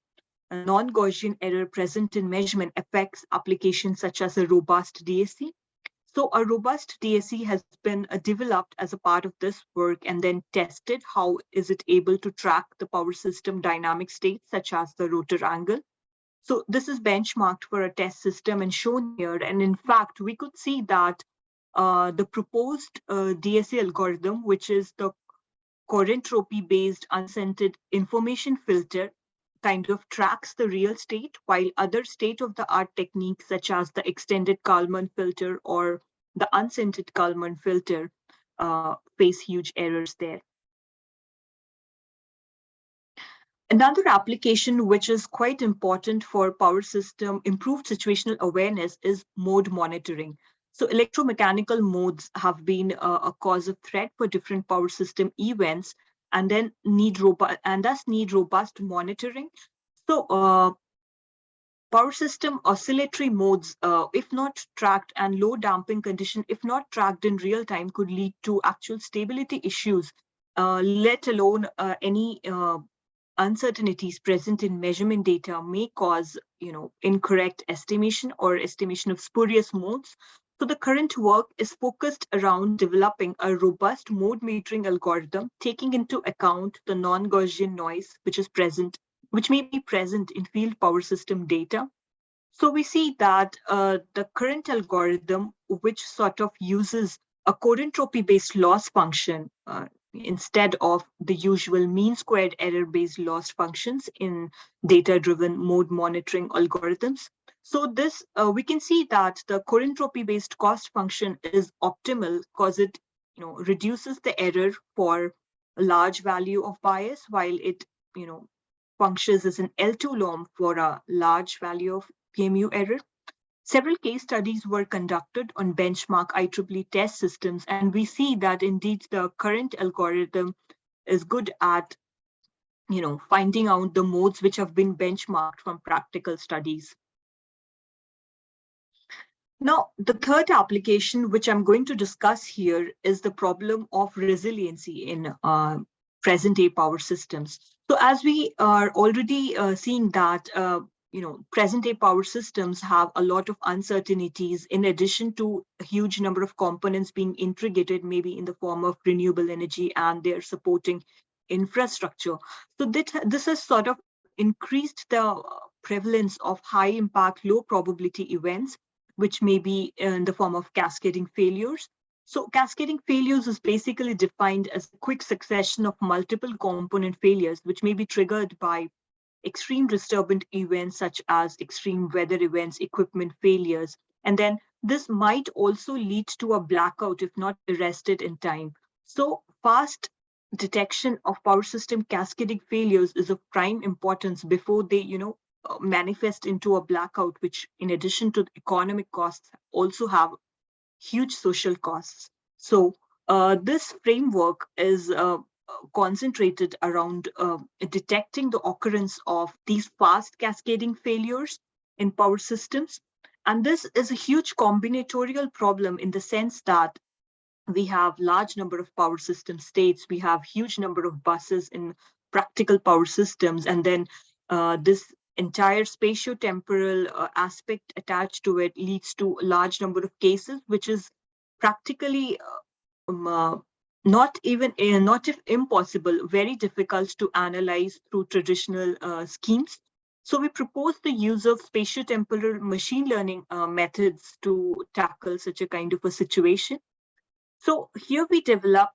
non-Gaussian error present in measurement affects applications such as a robust DSE. So a robust DSE has been developed as a part of this work and then tested. How is it able to track the power system dynamic states such as the rotor angle? So this is benchmarked for a test system and shown here. And in fact, we could see that the proposed DSE algorithm, which is the corentropy-based unscented information filter, kind of tracks the real state, while other state-of-the-art techniques such as the extended Kalman filter or the unscented Kalman filter face huge errors there. Another application which is quite important for power system improved situational awareness is mode monitoring. So electromechanical modes have been a cause of threat for different power system events, and then thus need robust monitoring. So power system oscillatory modes, if not tracked, and low damping condition, if not tracked in real time, could lead to actual stability issues, let alone any uncertainties present in measurement data may cause, incorrect estimation or estimation of spurious modes. So the current work is focused around developing a robust mode metering algorithm, taking into account the non-Gaussian noise which may be present in field power system data. So we see that the current algorithm, which sort of uses a corentropy-based loss function instead of the usual mean squared error-based loss functions in data-driven mode monitoring algorithms. So this, we can see that the corentropy-based cost function is optimal because it reduces the error for a large value of bias, while it functions as an L2 norm for a large value of PMU error. Several case studies were conducted on benchmark IEEE test systems, and we see that indeed the current algorithm is good at finding out the modes which have been benchmarked from practical studies. Now, the third application which I'm going to discuss here is the problem of resiliency in present-day power systems. So as we are already seeing that, present-day power systems have a lot of uncertainties in addition to a huge number of components being integrated, maybe in the form of renewable energy and their supporting infrastructure. So this has sort of increased the prevalence of high impact, low probability events, which may be in the form of cascading failures. So cascading failures is basically defined as a quick succession of multiple component failures, which may be triggered by extreme disturbance events such as extreme weather events, equipment failures, and then this might also lead to a blackout if not arrested in time. So fast detection of power system cascading failures is of prime importance before they, manifest into a blackout, which in addition to the economic costs also have huge social costs. So this framework is concentrated around detecting the occurrence of these fast cascading failures in power systems. And this is a huge combinatorial problem in the sense that we have large number of power system states, we have huge number of buses in practical power systems, and then this entire spatio-temporal aspect attached to it leads to a large number of cases, which is practically not if impossible, very difficult to analyze through traditional schemes. So we propose the use of spatio-temporal machine learning methods to tackle such a kind of a situation. So here we develop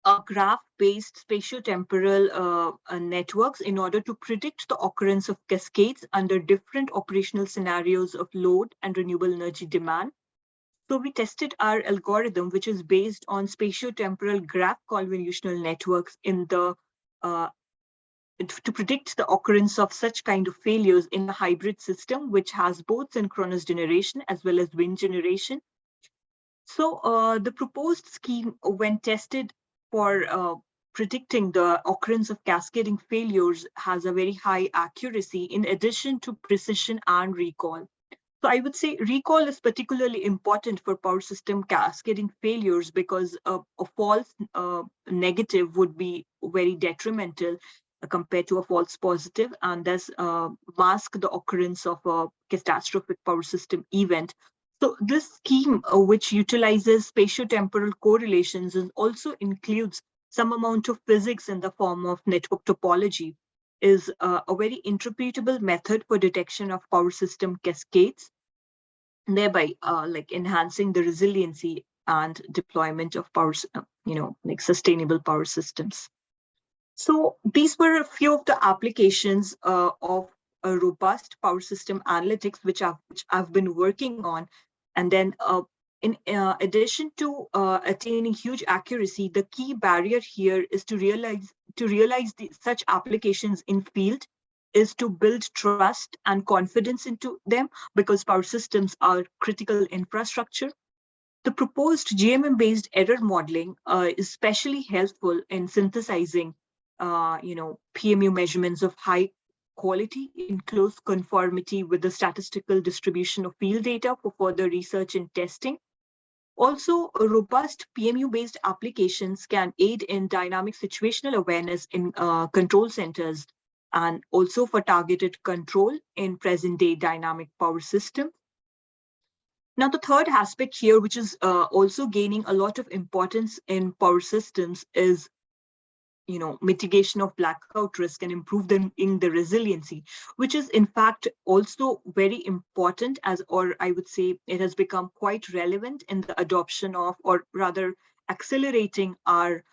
a graph-based spatio-temporal networks in order to predict the occurrence of cascades under different operational scenarios of load and renewable energy demand. So we tested our algorithm, which is based on spatio-temporal graph convolutional networks in the to predict the occurrence of such kind of failures in a hybrid system, which has both synchronous generation as well as wind generation. So the proposed scheme, when tested for predicting the occurrence of cascading failures, has a very high accuracy in addition to precision and recall. So I would say recall is particularly important for power system cascading failures because a false negative would be very detrimental compared to a false positive, and thus mask the occurrence of a catastrophic power system event. So this scheme, which utilizes spatio-temporal correlations, also includes some amount of physics in the form of network topology, is a very interpretable method for detection of power system cascades, thereby enhancing the resiliency and deployment of power, sustainable power systems. So these were a few of the applications of a robust power system analytics, which I've been working on. And then in addition to attaining huge accuracy, the key barrier here is to realize such applications in field is to build trust and confidence into them, because power systems are critical infrastructure. The proposed GMM-based error modeling is especially helpful in synthesizing, PMU measurements of high quality in close conformity with the statistical distribution of field data for further research and testing. Also, robust PMU-based applications can aid in dynamic situational awareness in control centers, and also for targeted control in present-day dynamic power systems. Now, the third aspect here, which is also gaining a lot of importance in power systems, is mitigation of blackout risk and improvement in the resiliency, which is in fact also very important, or I would say it has become quite relevant in the adoption of, or rather accelerating our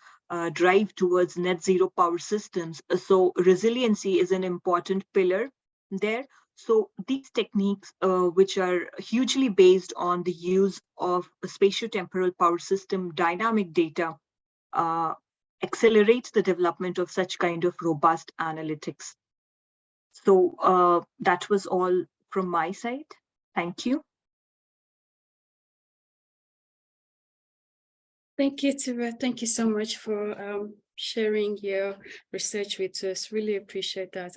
drive towards net zero power systems. So resiliency is an important pillar there. So these techniques, which are hugely based on the use of a spatio-temporal power system dynamic data, accelerates the development of such kind of robust analytics. So that was all from my side. Thank you. Thank you, Tabia. Thank you so much for sharing your research with us. Really appreciate that.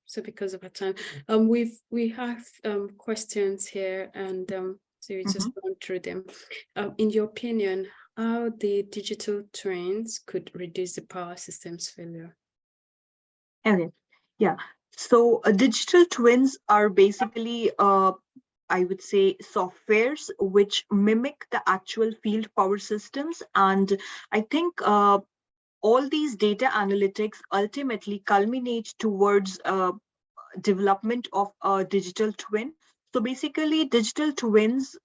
So because of our time, we have questions here, and so we just run through them. In your opinion, how the digital twins could reduce the power systems failure. Okay, yeah. So digital twins are basically, I would say, softwares which mimic the actual field power systems. And I think all these data analytics ultimately culminate towards development of a digital twin. So basically, digital twins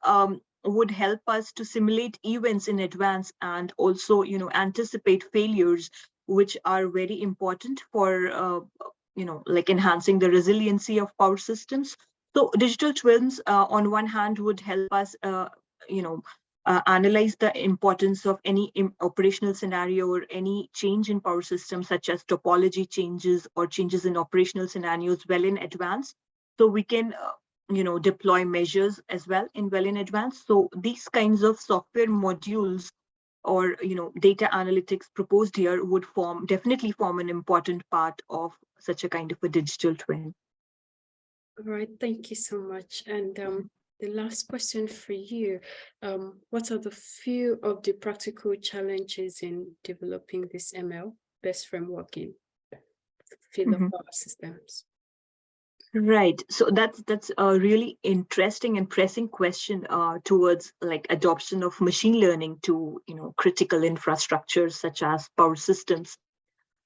would help us to simulate events in advance and also, anticipate failures, which are very important for, like enhancing the resiliency of power systems. So digital twins, on one hand, would help us, you know, analyze the importance of any operational scenario or any change in power systems, such as topology changes or changes in operational scenarios well in advance. So we can, deploy measures as well in advance. So these kinds of software modules or data analytics proposed here would definitely form an important part of such a kind of a digital twin. All right, thank you so much. And the last question for you, what are the few of the practical challenges in developing this ML-based framework in field of power systems? Right. So that's a really interesting and pressing question towards like adoption of machine learning to critical infrastructures such as power systems.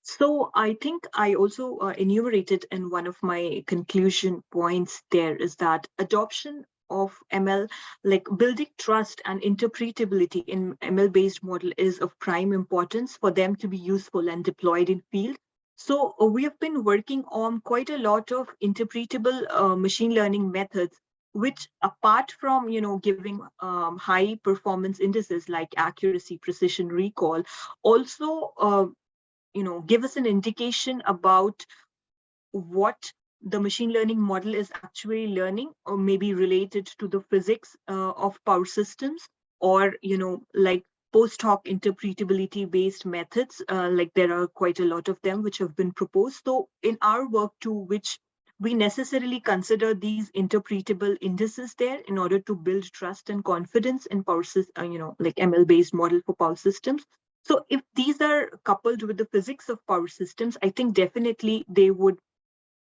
So I think I also enumerated in one of my conclusion points there is that adoption of ML, like building trust and interpretability in ML-based model is of prime importance for them to be useful and deployed in field. So we have been working on quite a lot of interpretable machine learning methods, which apart from giving high performance indices like accuracy, precision, recall, also give us an indication about what the machine learning model is actually learning, or maybe related to the physics of power systems, or like post hoc interpretability based methods, like there are quite a lot of them which have been proposed. So in our work too, which we necessarily consider these interpretable indices there in order to build trust and confidence in power systems, like ML based model for power systems. So if these are coupled with the physics of power systems, I think definitely they would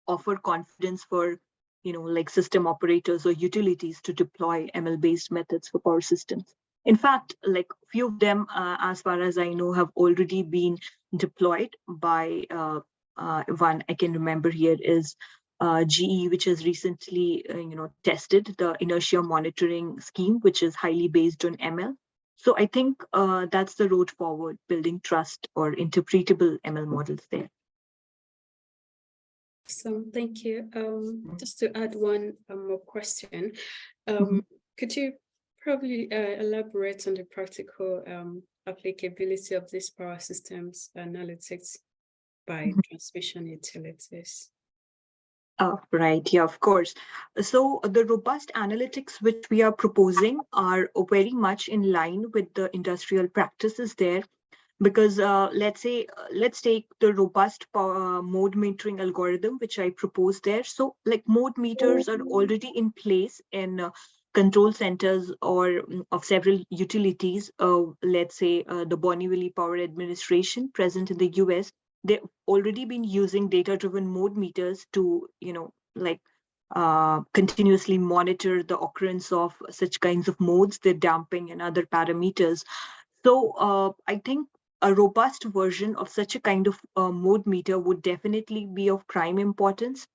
offer confidence for, like system operators or utilities to deploy ML-based methods for power systems. In fact, like few of them, as far as I know, have already been deployed by one I can remember here is GE, which has recently, tested the inertia monitoring scheme, which is highly based on ML. So I think that's the road forward, building trust or interpretable ML models there. So thank you. Just to add one more question, could you probably elaborate on the practical applicability of these power systems analytics by transmission utilities? Oh, right. Yeah, of course. So the robust analytics which we are proposing are very much in line with the industrial practices there, because let's take the robust mode metering algorithm which I proposed there. So like mode meters are already in place in control centers or of several utilities. Let's say the Bonneville Power Administration present in the US. They've already been using data-driven mode meters to, like continuously monitor the occurrence of such kinds of modes, their damping and other parameters. So I think a robust version of such a kind of mode meter would definitely be of prime importance.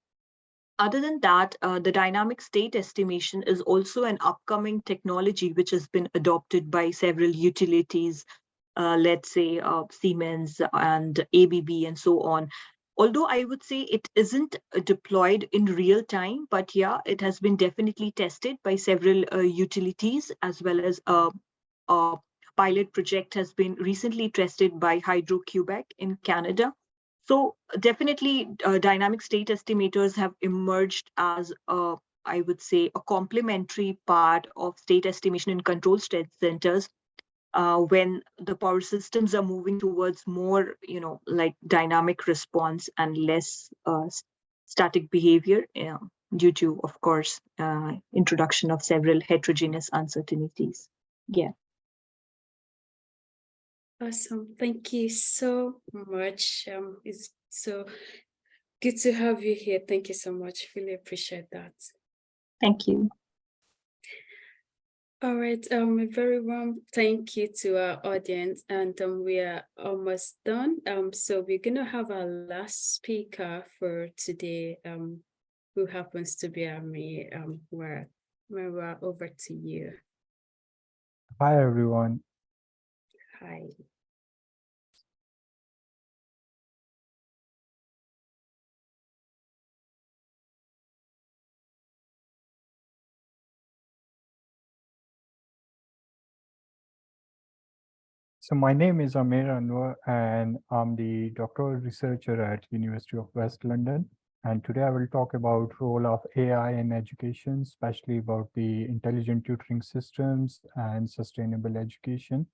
Other than that, the dynamic state estimation is also an upcoming technology which has been adopted by several utilities, let's say Siemens and ABB and so on. Although I would say it isn't deployed in real time, but yeah, it has been definitely tested by several utilities, as well as a pilot project has been recently tested by Hydro-Quebec in Canada. So definitely dynamic state estimators have emerged as I would say a complementary part of state estimation in control state centers when the power systems are moving towards more, like dynamic response and less static behavior due to, of course, introduction of several heterogeneous uncertainties. Yeah. Awesome. Thank you so much. It's so good to have you here. Thank you so much. Really appreciate that. Thank you. All right, a very warm thank you to our audience, and we are almost done. So we're gonna have our last speaker for today, who happens to be Aamir. We're over to you. Hi, everyone. Hi. So my name is Anwar, and I'm the doctoral researcher at University of West London. And today I will talk about role of AI in education, especially about the intelligent tutoring systems and sustainable education.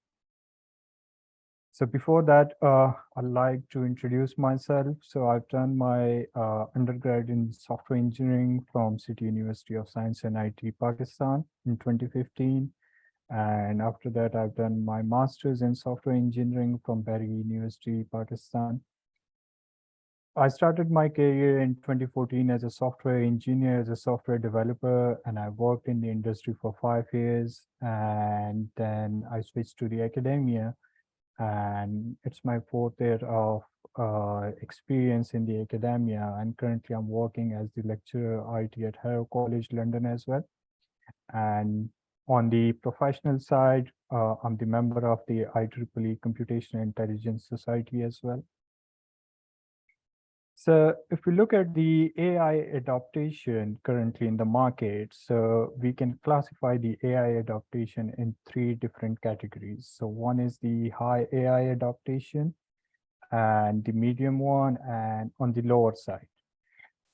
So before that, I'd like to introduce myself. So I've done my undergrad in software engineering from City University of Science and IT, Pakistan in 2015. And after that, I've done my master's in software engineering from Berry University, Pakistan. I started my career in 2014 as a software engineer, as a software developer, and I worked in the industry for 5 years. And then I switched to the academia, and it's my 4th year of experience in the academia. And currently I'm working as the lecturer IT at Harrow College, London as well. And on the professional side, I'm the member of the IEEE Computational Intelligence Society as well. So if we look at the AI adaptation currently in the market, so we can classify the AI adaptation in 3 different categories. So one is the high AI adaptation, and the medium one, and on the lower side.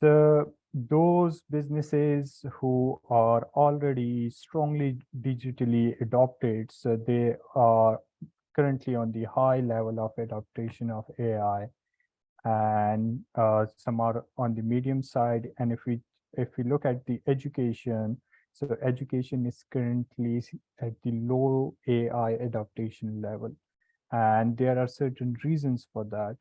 So those businesses who are already strongly digitally adopted, so they are currently on the high level of adaptation of AI, and some are on the medium side. And if we look at the education, so education is currently at the low AI adaptation level, and there are certain reasons for that.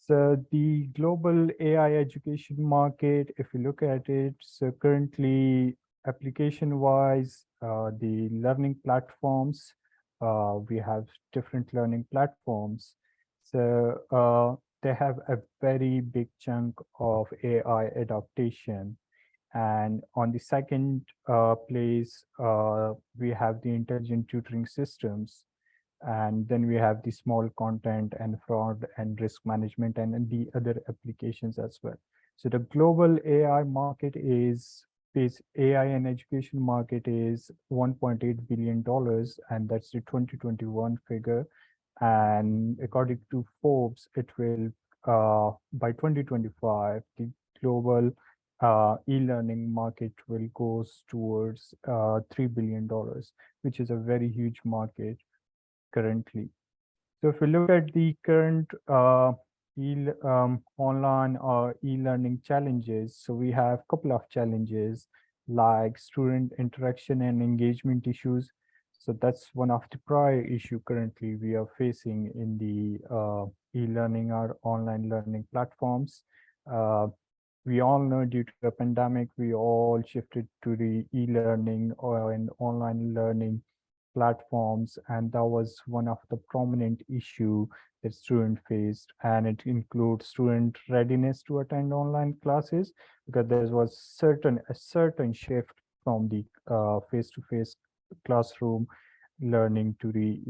So the global AI education market, if you look at it, so currently application-wise, the learning platforms, we have different learning platforms. So they have a very big chunk of AI adaptation. And on the second place, we have the intelligent tutoring systems. And then we have the small content and fraud and risk management and the other applications as well. So the global AI market is AI and education market is $1.8 billion, and that's the 2021 figure. And according to Forbes, it will by 2025, the global e-learning market will goes towards $3 billion, which is a very huge market currently. So if we look at the current online or e-learning challenges, so we have a couple of challenges like student interaction and engagement issues. So that's one of the prior issue currently we are facing in the e-learning or online learning platforms. We all know due to the pandemic, we all shifted to the e-learning or in online learning platforms, and that was one of the prominent issue that student faced, and it includes student readiness to attend online classes, because there was a certain shift from the face-to-face classroom learning to the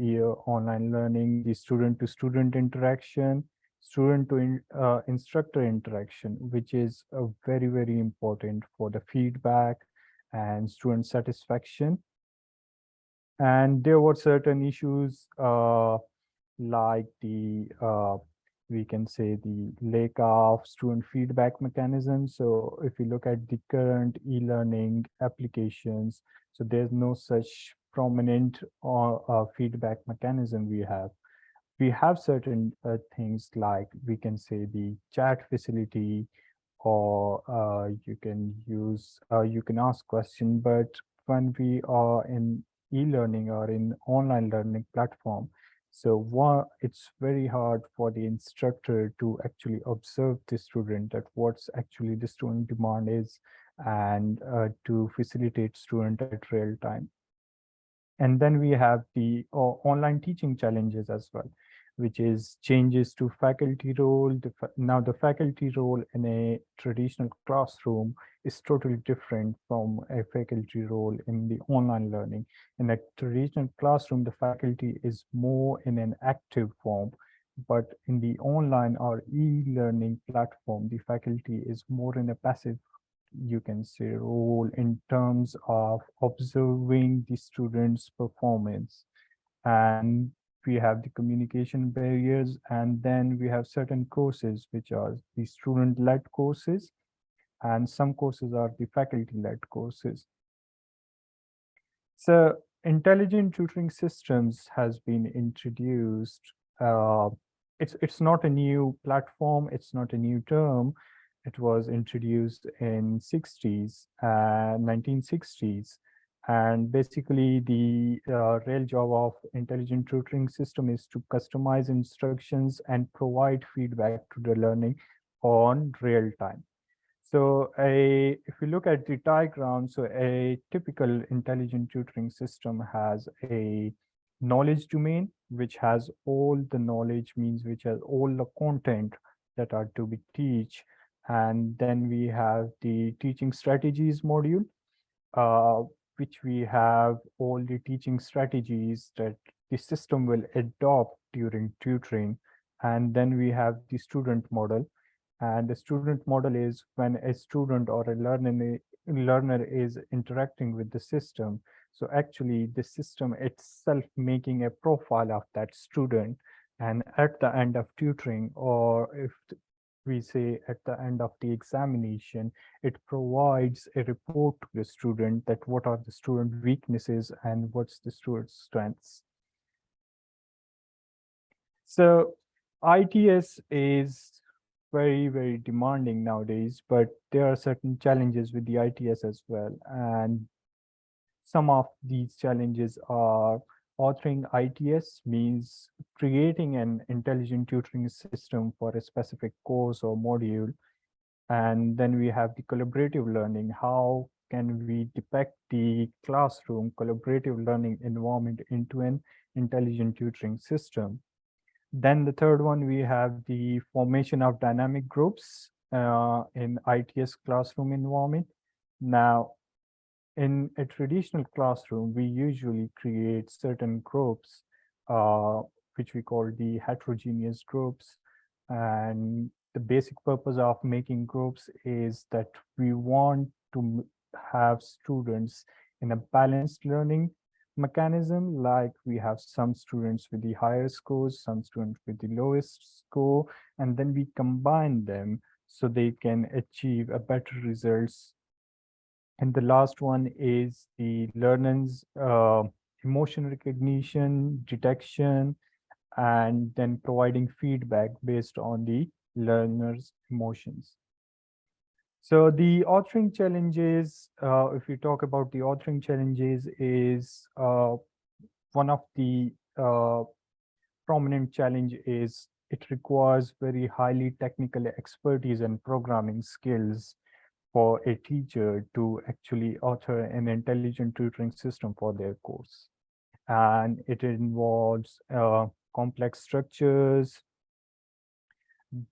online learning, the student to student interaction, student to instructor interaction, which is very, very important for the feedback and student satisfaction. And there were certain issues like the we can say the lack of student feedback mechanism. So if you look at the current e-learning applications, so there's no such prominent feedback mechanism we have. We have certain things like we can say the chat facility, or you can ask question, but when we are in e-learning or in online learning platform, So it's very hard for the instructor to actually observe the student that what's actually the student demand is, and to facilitate student at real time. And then we have the online teaching challenges as well, which is changes to faculty role. Now the faculty role in a traditional classroom is totally different from a faculty role in the online learning. In a traditional classroom, the faculty is more in an active form, but in the online or e-learning platform, the faculty is more in a passive, you can say, role in terms of observing the students' performance. And we have the communication barriers, and then we have certain courses which are the student-led courses, and some courses are the faculty-led courses. So intelligent tutoring systems has been introduced. It's not a new platform, it's not a new term. It was introduced in 1960s. And basically the real job of intelligent tutoring system is to customize instructions and provide feedback to the learning on real time. So if you look at the diagram, so a typical intelligent tutoring system has a knowledge domain, which has all the knowledge, means which has all the content that are to be teach. And then we have the teaching strategies module, which we have all the teaching strategies that the system will adopt during tutoring. And then we have the student model. And the student model is when a student or a learner is interacting with the system. So actually the system itself making a profile of that student. And at the end of tutoring, or if we say at the end of the examination, it provides a report to the student that what are the student weaknesses and what's the student's strengths. So ITS is very, very demanding nowadays, but there are certain challenges with the ITS as well. And some of these challenges are authoring ITS, means creating an intelligent tutoring system for a specific course or module. And then we have the collaborative learning. How can we depict the classroom collaborative learning environment into an intelligent tutoring system? Then the third one, we have the formation of dynamic groups in ITS classroom environment. Now, in a traditional classroom, we usually create certain groups, which we call the heterogeneous groups. And the basic purpose of making groups is that we want to have students in a balanced learning mechanism, like we have some students with the higher scores, some students with the lowest score, and then we combine them so they can achieve a better results. And the last one is the learner's emotion recognition, detection, and then providing feedback based on the learner's emotions. So the authoring challenges, if we talk about the authoring challenges, is one of the prominent challenge is it requires very highly technical expertise and programming skills for a teacher to actually author an intelligent tutoring system for their course. And it involves complex structures,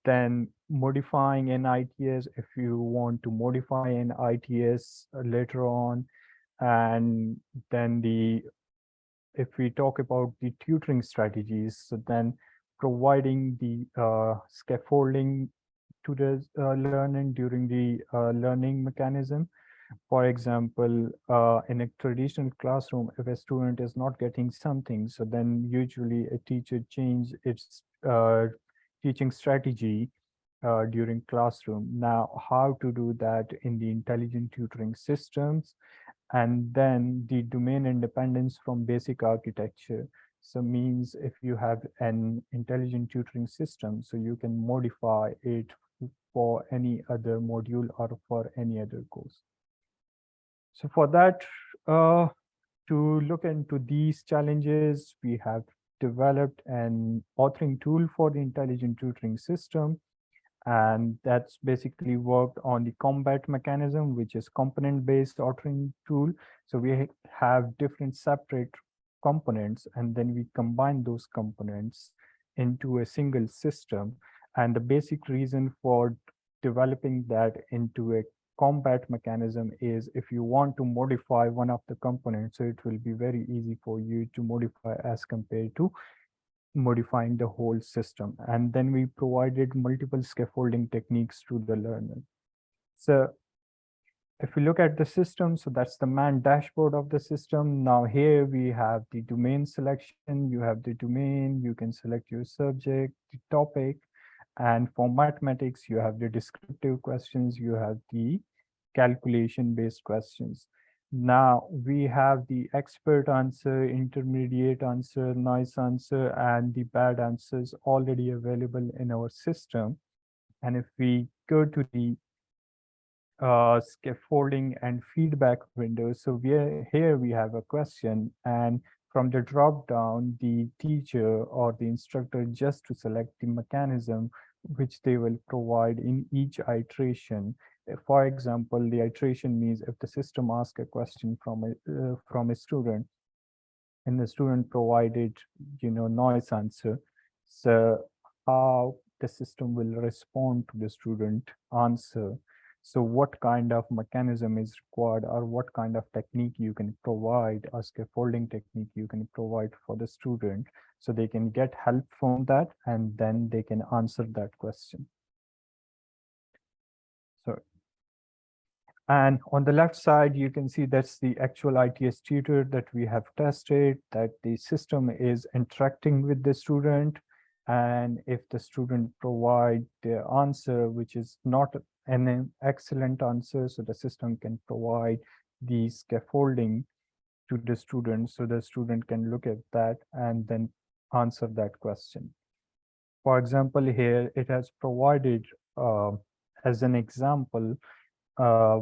then modifying an ITS if you want to modify an ITS later on. And then if we talk about the tutoring strategies, so then providing the scaffolding to the learning during the learning mechanism. For example, in a traditional classroom, if a student is not getting something, so then usually a teacher change its teaching strategy during classroom. Now, how to do that in the intelligent tutoring systems, and then the domain independence from basic architecture. So means if you have an intelligent tutoring system, so you can modify it for any other module or for any other course. So for that, to look into these challenges, we have developed an authoring tool for the intelligent tutoring system, and that's basically worked on the combat mechanism, which is component-based authoring tool. So we have different separate components, and then we combine those components into a single system. And the basic reason for developing that into a combat mechanism is if you want to modify one of the components, so it will be very easy for you to modify as compared to modifying the whole system. And then we provided multiple scaffolding techniques to the learner. So if we look at the system, so that's the main dashboard of the system. Now here we have the domain selection. You have the domain, you can select your subject, the topic, and for mathematics, you have the descriptive questions, you have the calculation-based questions. Now we have the expert answer, intermediate answer, nice answer, and the bad answers already available in our system. And if we go to the scaffolding and feedback window, so here we have a question, and from the drop down, the teacher or the instructor just to select the mechanism which they will provide in each iteration. For example, the iteration means if the system asks a question from a student, and the student provided, nice answer, so how the system will respond to the student answer. So what kind of mechanism is required, or what kind of technique you can provide, a scaffolding technique you can provide for the student, so they can get help from that, and then they can answer that question. So, and on the left side, you can see that's the actual ITS tutor that we have tested, that the system is interacting with the student. And if the student provide the answer, which is not an excellent answer, so the system can provide the scaffolding to the student, so the student can look at that and then answer that question. For example, here it has provided as an example,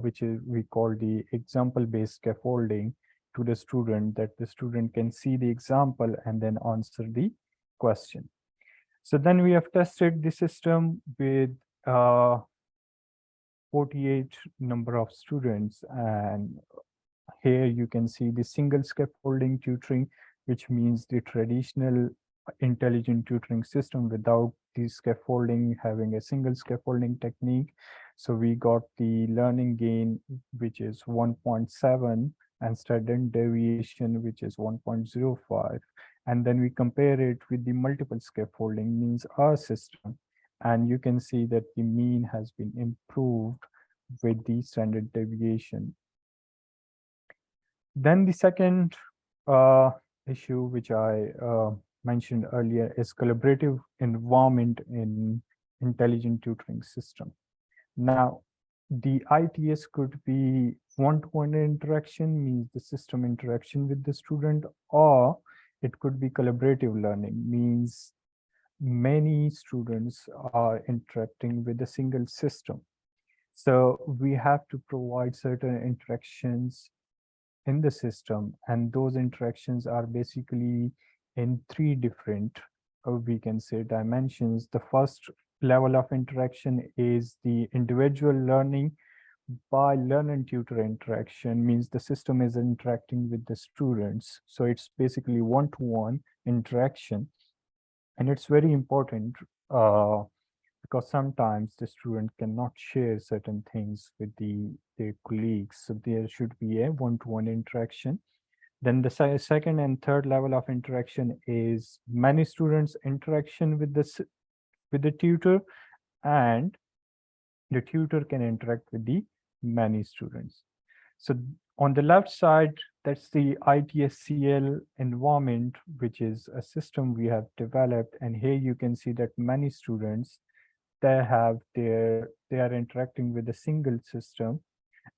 which is we call the example-based scaffolding to the student, that the student can see the example and then answer the question. So then we have tested the system with 48 number of students, and here you can see the single scaffolding tutoring, which means the traditional intelligent tutoring system without the scaffolding, having a single scaffolding technique. So we got the learning gain, which is 1.7, and standard deviation, which is 1.05. And then we compare it with the multiple scaffolding, means our system. And you can see that the mean has been improved with the standard deviation. Then the second issue, which I mentioned earlier, is collaborative environment in intelligent tutoring system. Now, the ITS could be one-to-one interaction, means the system interaction with the student, or it could be collaborative learning, means many students are interacting with a single system. So we have to provide certain interactions in the system, and those interactions are basically in three different, we can say, dimensions. The first level of interaction is the individual learning by learner-tutor interaction, means the system is interacting with the students. So it's basically one-to-one interaction. And it's very important because sometimes the student cannot share certain things with their colleagues. So there should be a one-to-one interaction. Then the second and third level of interaction is many students interaction with the tutor, and the tutor can interact with the many students. So on the left side, that's the ITSCL environment, which is a system we have developed. And here you can see that many students, they are interacting with a single system.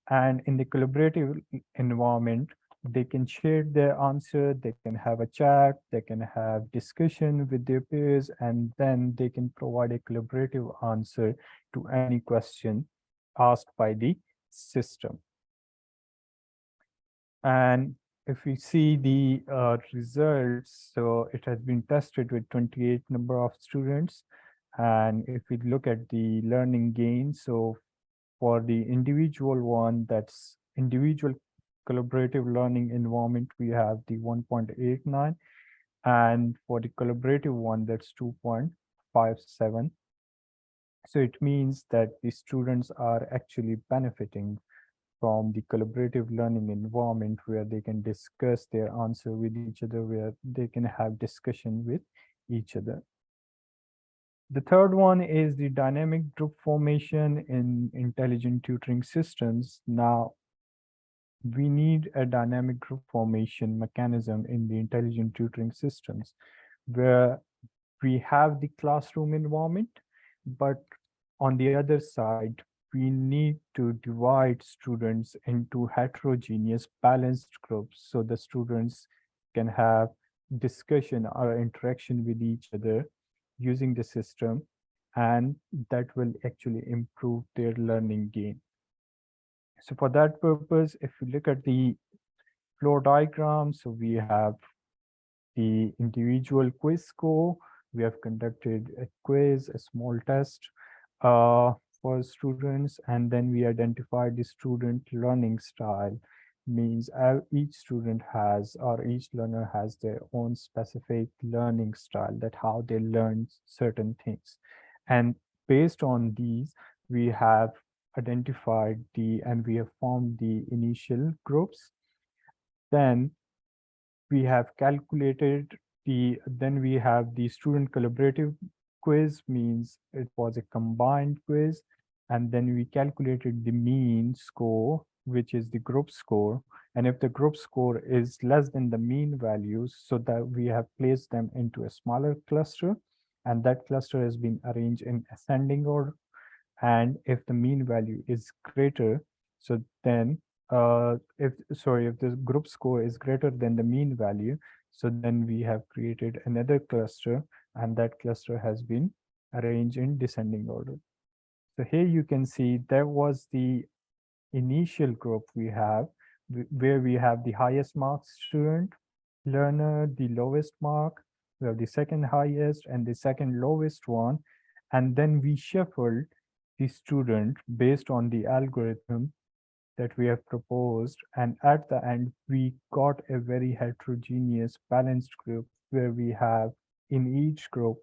And in the collaborative environment, they can share their answer, they can have a chat, they can have discussion with their peers, and then they can provide a collaborative answer to any question asked by the system. And if we see the results, so it has been tested with 28 number of students. And if we look at the learning gain, so for the individual one, that's individual collaborative learning environment, we have the 1.89. And for the collaborative one, that's 2.57. So it means that the students are actually benefiting from the collaborative learning environment where they can discuss their answer with each other, where they can have discussion with each other. The third one is the dynamic group formation in intelligent tutoring systems. Now, we need a dynamic group formation mechanism in the intelligent tutoring systems where we have the classroom environment, but on the other side, we need to divide students into heterogeneous balanced groups so the students can have discussion or interaction with each other using the system, and that will actually improve their learning gain. So for that purpose, if you look at the flow diagram, so we have the individual quiz score. We have conducted a quiz, a small test for students, and then we identified the student learning style. Means each student has, or each learner has their own specific learning style, that how they learn certain things. And based on these, we have identified and we have formed the initial groups. Then we have calculated then we have the student collaborative quiz, means it was a combined quiz. And then we calculated the mean score, which is the group score. And if the group score is less than the mean values, so that we have placed them into a smaller cluster, and that cluster has been arranged in ascending order. And if the mean value is greater, so then if the group score is greater than the mean value, so then we have created another cluster, and that cluster has been arranged in descending order. So here you can see there was the initial group we have, where we have the highest mark student, learner, the lowest mark, we have the second highest and the second lowest one. And then we shuffled the student based on the algorithm that we have proposed. And at the end, we got a very heterogeneous balanced group where we have in each group,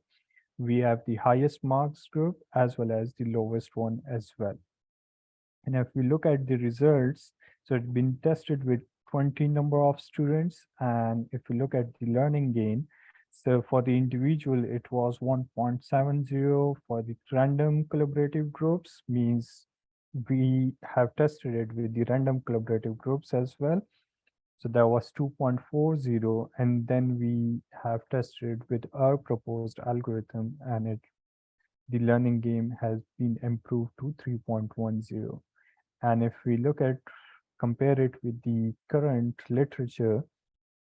we have the highest marks group as well as the lowest one as well. And if we look at the results, so it's been tested with 20 number of students. And if we look at the learning gain, so for the individual, it was 1.70. For the random collaborative groups, means we have tested it with the random collaborative groups as well. So that was 2.40. And then we have tested with our proposed algorithm, and the learning gain has been improved to 3.10. And if we compare it with the current literature,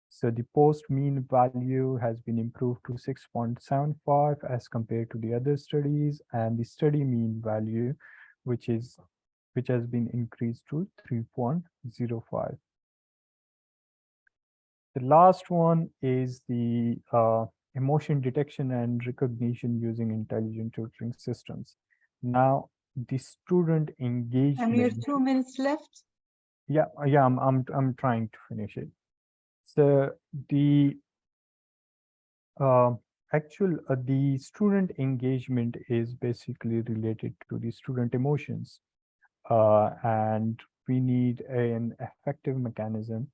so the post mean value has been improved to 6.75 as compared to the other studies, and the study mean value, which has been increased to 3.05. The last one is the emotion detection and recognition using intelligent tutoring systems. Now, the student engagement. Aamir, 2 minutes left. Yeah, I'm trying to finish it. So the the student engagement is basically related to the student emotions, and we need an effective mechanism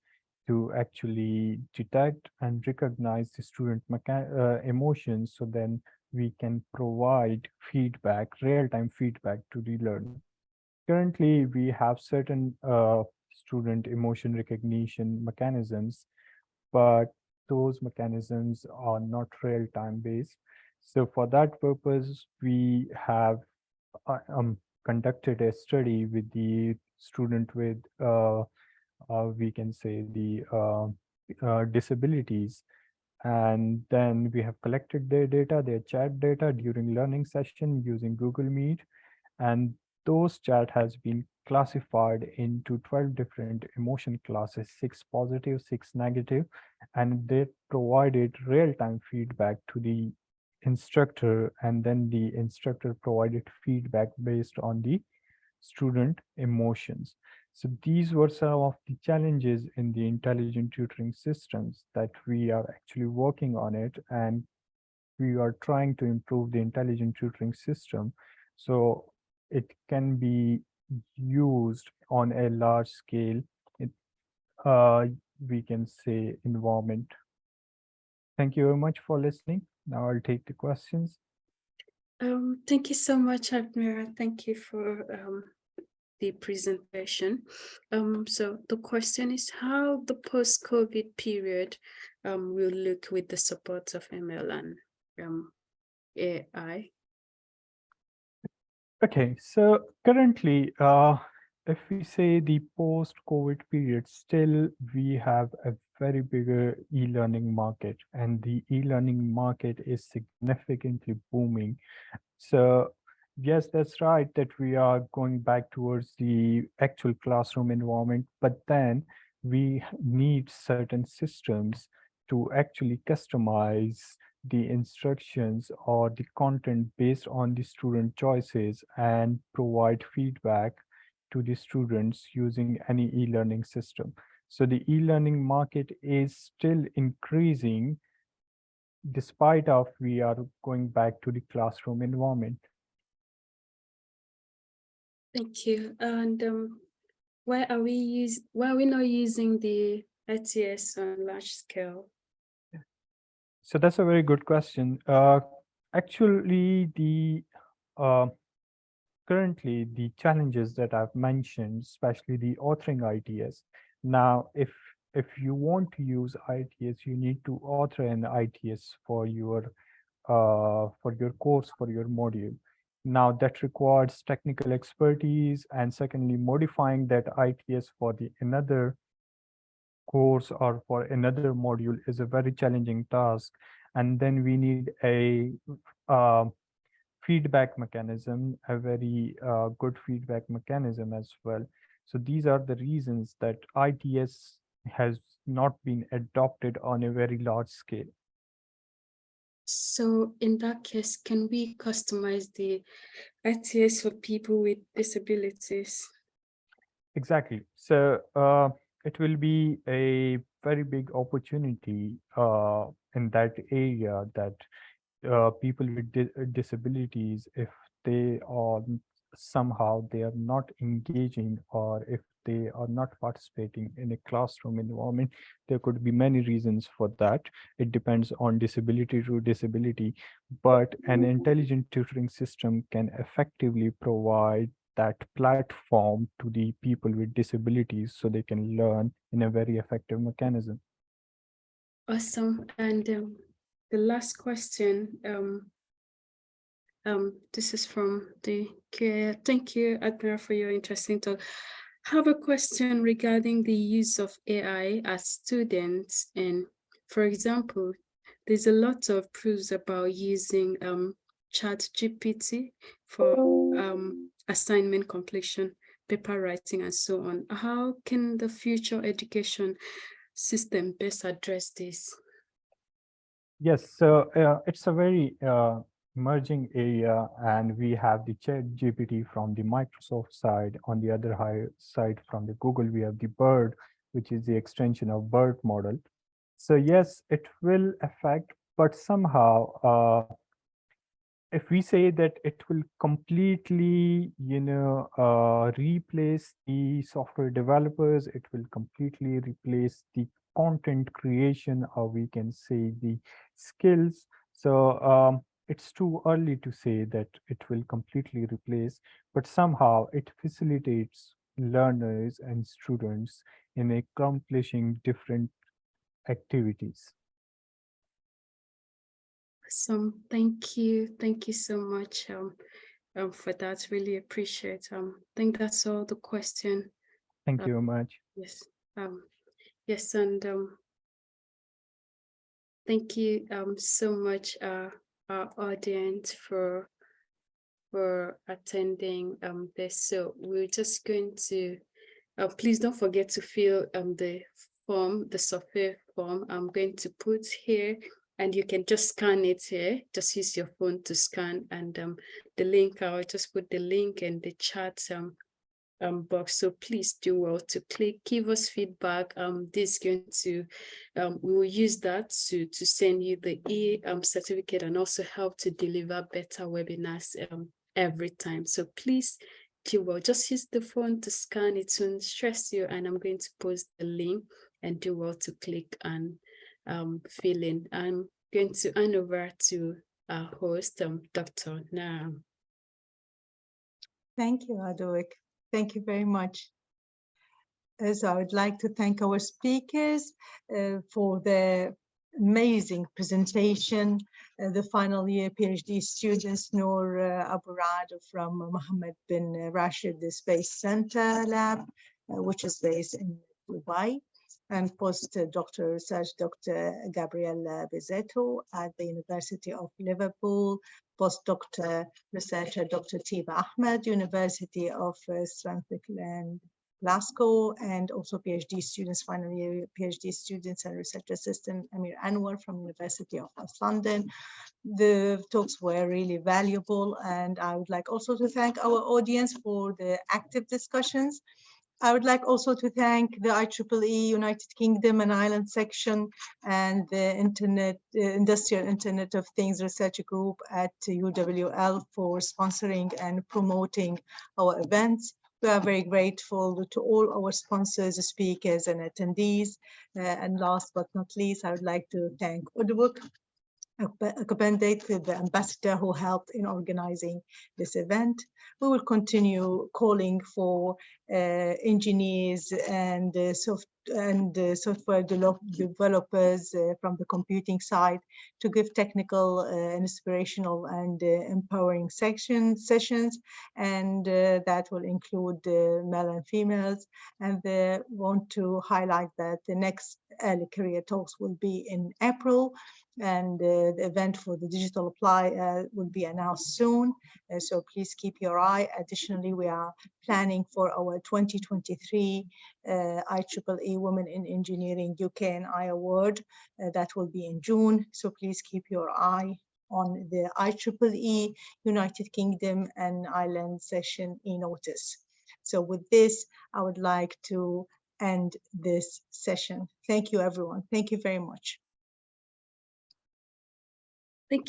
to actually detect and recognize the student emotions, so then we can provide feedback, real-time feedback to the learner. Currently, we have certain student emotion recognition mechanisms, but those mechanisms are not real-time based. So for that purpose, we have conducted a study with the student with, we can say, the disabilities. And then we have collected their data, their chat data during learning session using Google Meet. And those chat has been classified into 12 different emotion classes, 6 positive, 6 negative, and they provided real-time feedback to the instructor, and then the instructor provided feedback based on the student emotions. So these were some of the challenges in the intelligent tutoring systems that we are actually working on it, and we are trying to improve the intelligent tutoring system so it can be used on a large scale, uh, we can say, environment. Thank you very much for listening. Now I'll take the questions. Thank you so much, Aamir. Thank you for the presentation. So the question is how the post-COVID period will look with the support of ML and AI. Okay, so currently, if we say the post-COVID period, still we have a very bigger e-learning market, and the e-learning market is significantly booming. So yes, that's right that we are going back towards the actual classroom environment, but then we need certain systems to actually customize the instructions or the content based on the student choices and provide feedback to the students using any e-learning system. So the e-learning market is still increasing despite of we are going back to the classroom environment. Thank you. And why are we not using the ITS on large scale? So that's a very good question. Actually, currently the challenges that I've mentioned, especially the authoring ITS. Now, if you want to use ITS, you need to author an ITS for your course, for your module. Now that requires technical expertise, and secondly, modifying that ITS for the another course or for another module is a very challenging task. And then we need a feedback mechanism, a very good feedback mechanism as well. So these are the reasons that ITS has not been adopted on a very large scale. So in that case, can we customize the ITS for people with disabilities? Exactly. So it will be a very big opportunity in that area, that people with disabilities, if they are somehow they are not engaging, or if they are not participating in a classroom environment, there could be many reasons for that. It depends on disability to disability, but an intelligent tutoring system can effectively provide that platform to the people with disabilities so they can learn in a very effective mechanism. Awesome. And the last question, this is from the QA. Thank you, Ahmad, for your interesting talk. I have a question regarding the use of AI as students. And for example, there's a lot of proofs about using ChatGPT for assignment completion, paper writing, and so on. How can the future education system best address this? Yes, so it's a very emerging area, and we have the ChatGPT from the Microsoft side. On the other side, from the Google, we have the BERT, which is the extension of BERT model. So yes, it will affect, but somehow, if we say that it will completely, replace the software developers, it will completely replace the content creation, or we can say the skills. So it's too early to say that it will completely replace, but somehow it facilitates learners and students in accomplishing different activities. Awesome. Thank you. Thank you so much for that. Really appreciate. I think that's all the question. Thank you very much. Yes. Yes, and thank you so much, our audience, for for attending this. So we're just going to, please don't forget to fill the form, the software form I'm going to put here, and you can just scan it here. Just use your phone to scan, and the link, I'll just put the link in the chat box. So please do well to click, give us feedback. This is going to, we will use that to send you the certificate and also help to deliver better webinars every time. So please do well, just use the phone to scan, it won't stress you, and I'm going to post the link, and do well to click and fill in. I'm going to hand over to our host, Dr. Nagham. Thank you, Uduak. Thank you very much. So I would like to thank our speakers for their amazing presentation. The final year PhD students, Nour Aburaed from Mohammed bin Rashid Space Center Lab, which is based in Dubai, and postdoctoral research Dr. Gabriella Pizzuto at the University of Liverpool, postdoctoral researcher Dr. Tabia Ahmad, University of Strathclyde, Glasgow, and also PhD students, final year PhD students and research assistant Aamir Anwar from University of West London. The talks were really valuable, and I would like also to thank our audience for the active discussions. I would like also to thank the IEEE United Kingdom and Ireland section and the Industrial Internet of Things Research Group at UWL for sponsoring and promoting our events. We are very grateful to all our sponsors, speakers, and attendees. And last but not least, I would like to thank Uduak Akpanedet, the ambassador who helped in organizing this event. We will continue calling for engineers and software developers from the computing side to give technical, inspirational, and empowering sessions, and that will include male and females. And want to highlight that the next early career talks will be in April, and the event for the digital apply will be announced soon. So please keep your eye. Additionally, we are planning for our 2023 IEEE Women in Engineering UK and I Award. That will be in June. So please keep your eye on the IEEE United Kingdom and Ireland session e-notice. So with this, I would like to end this session. Thank you, everyone. Thank you very much.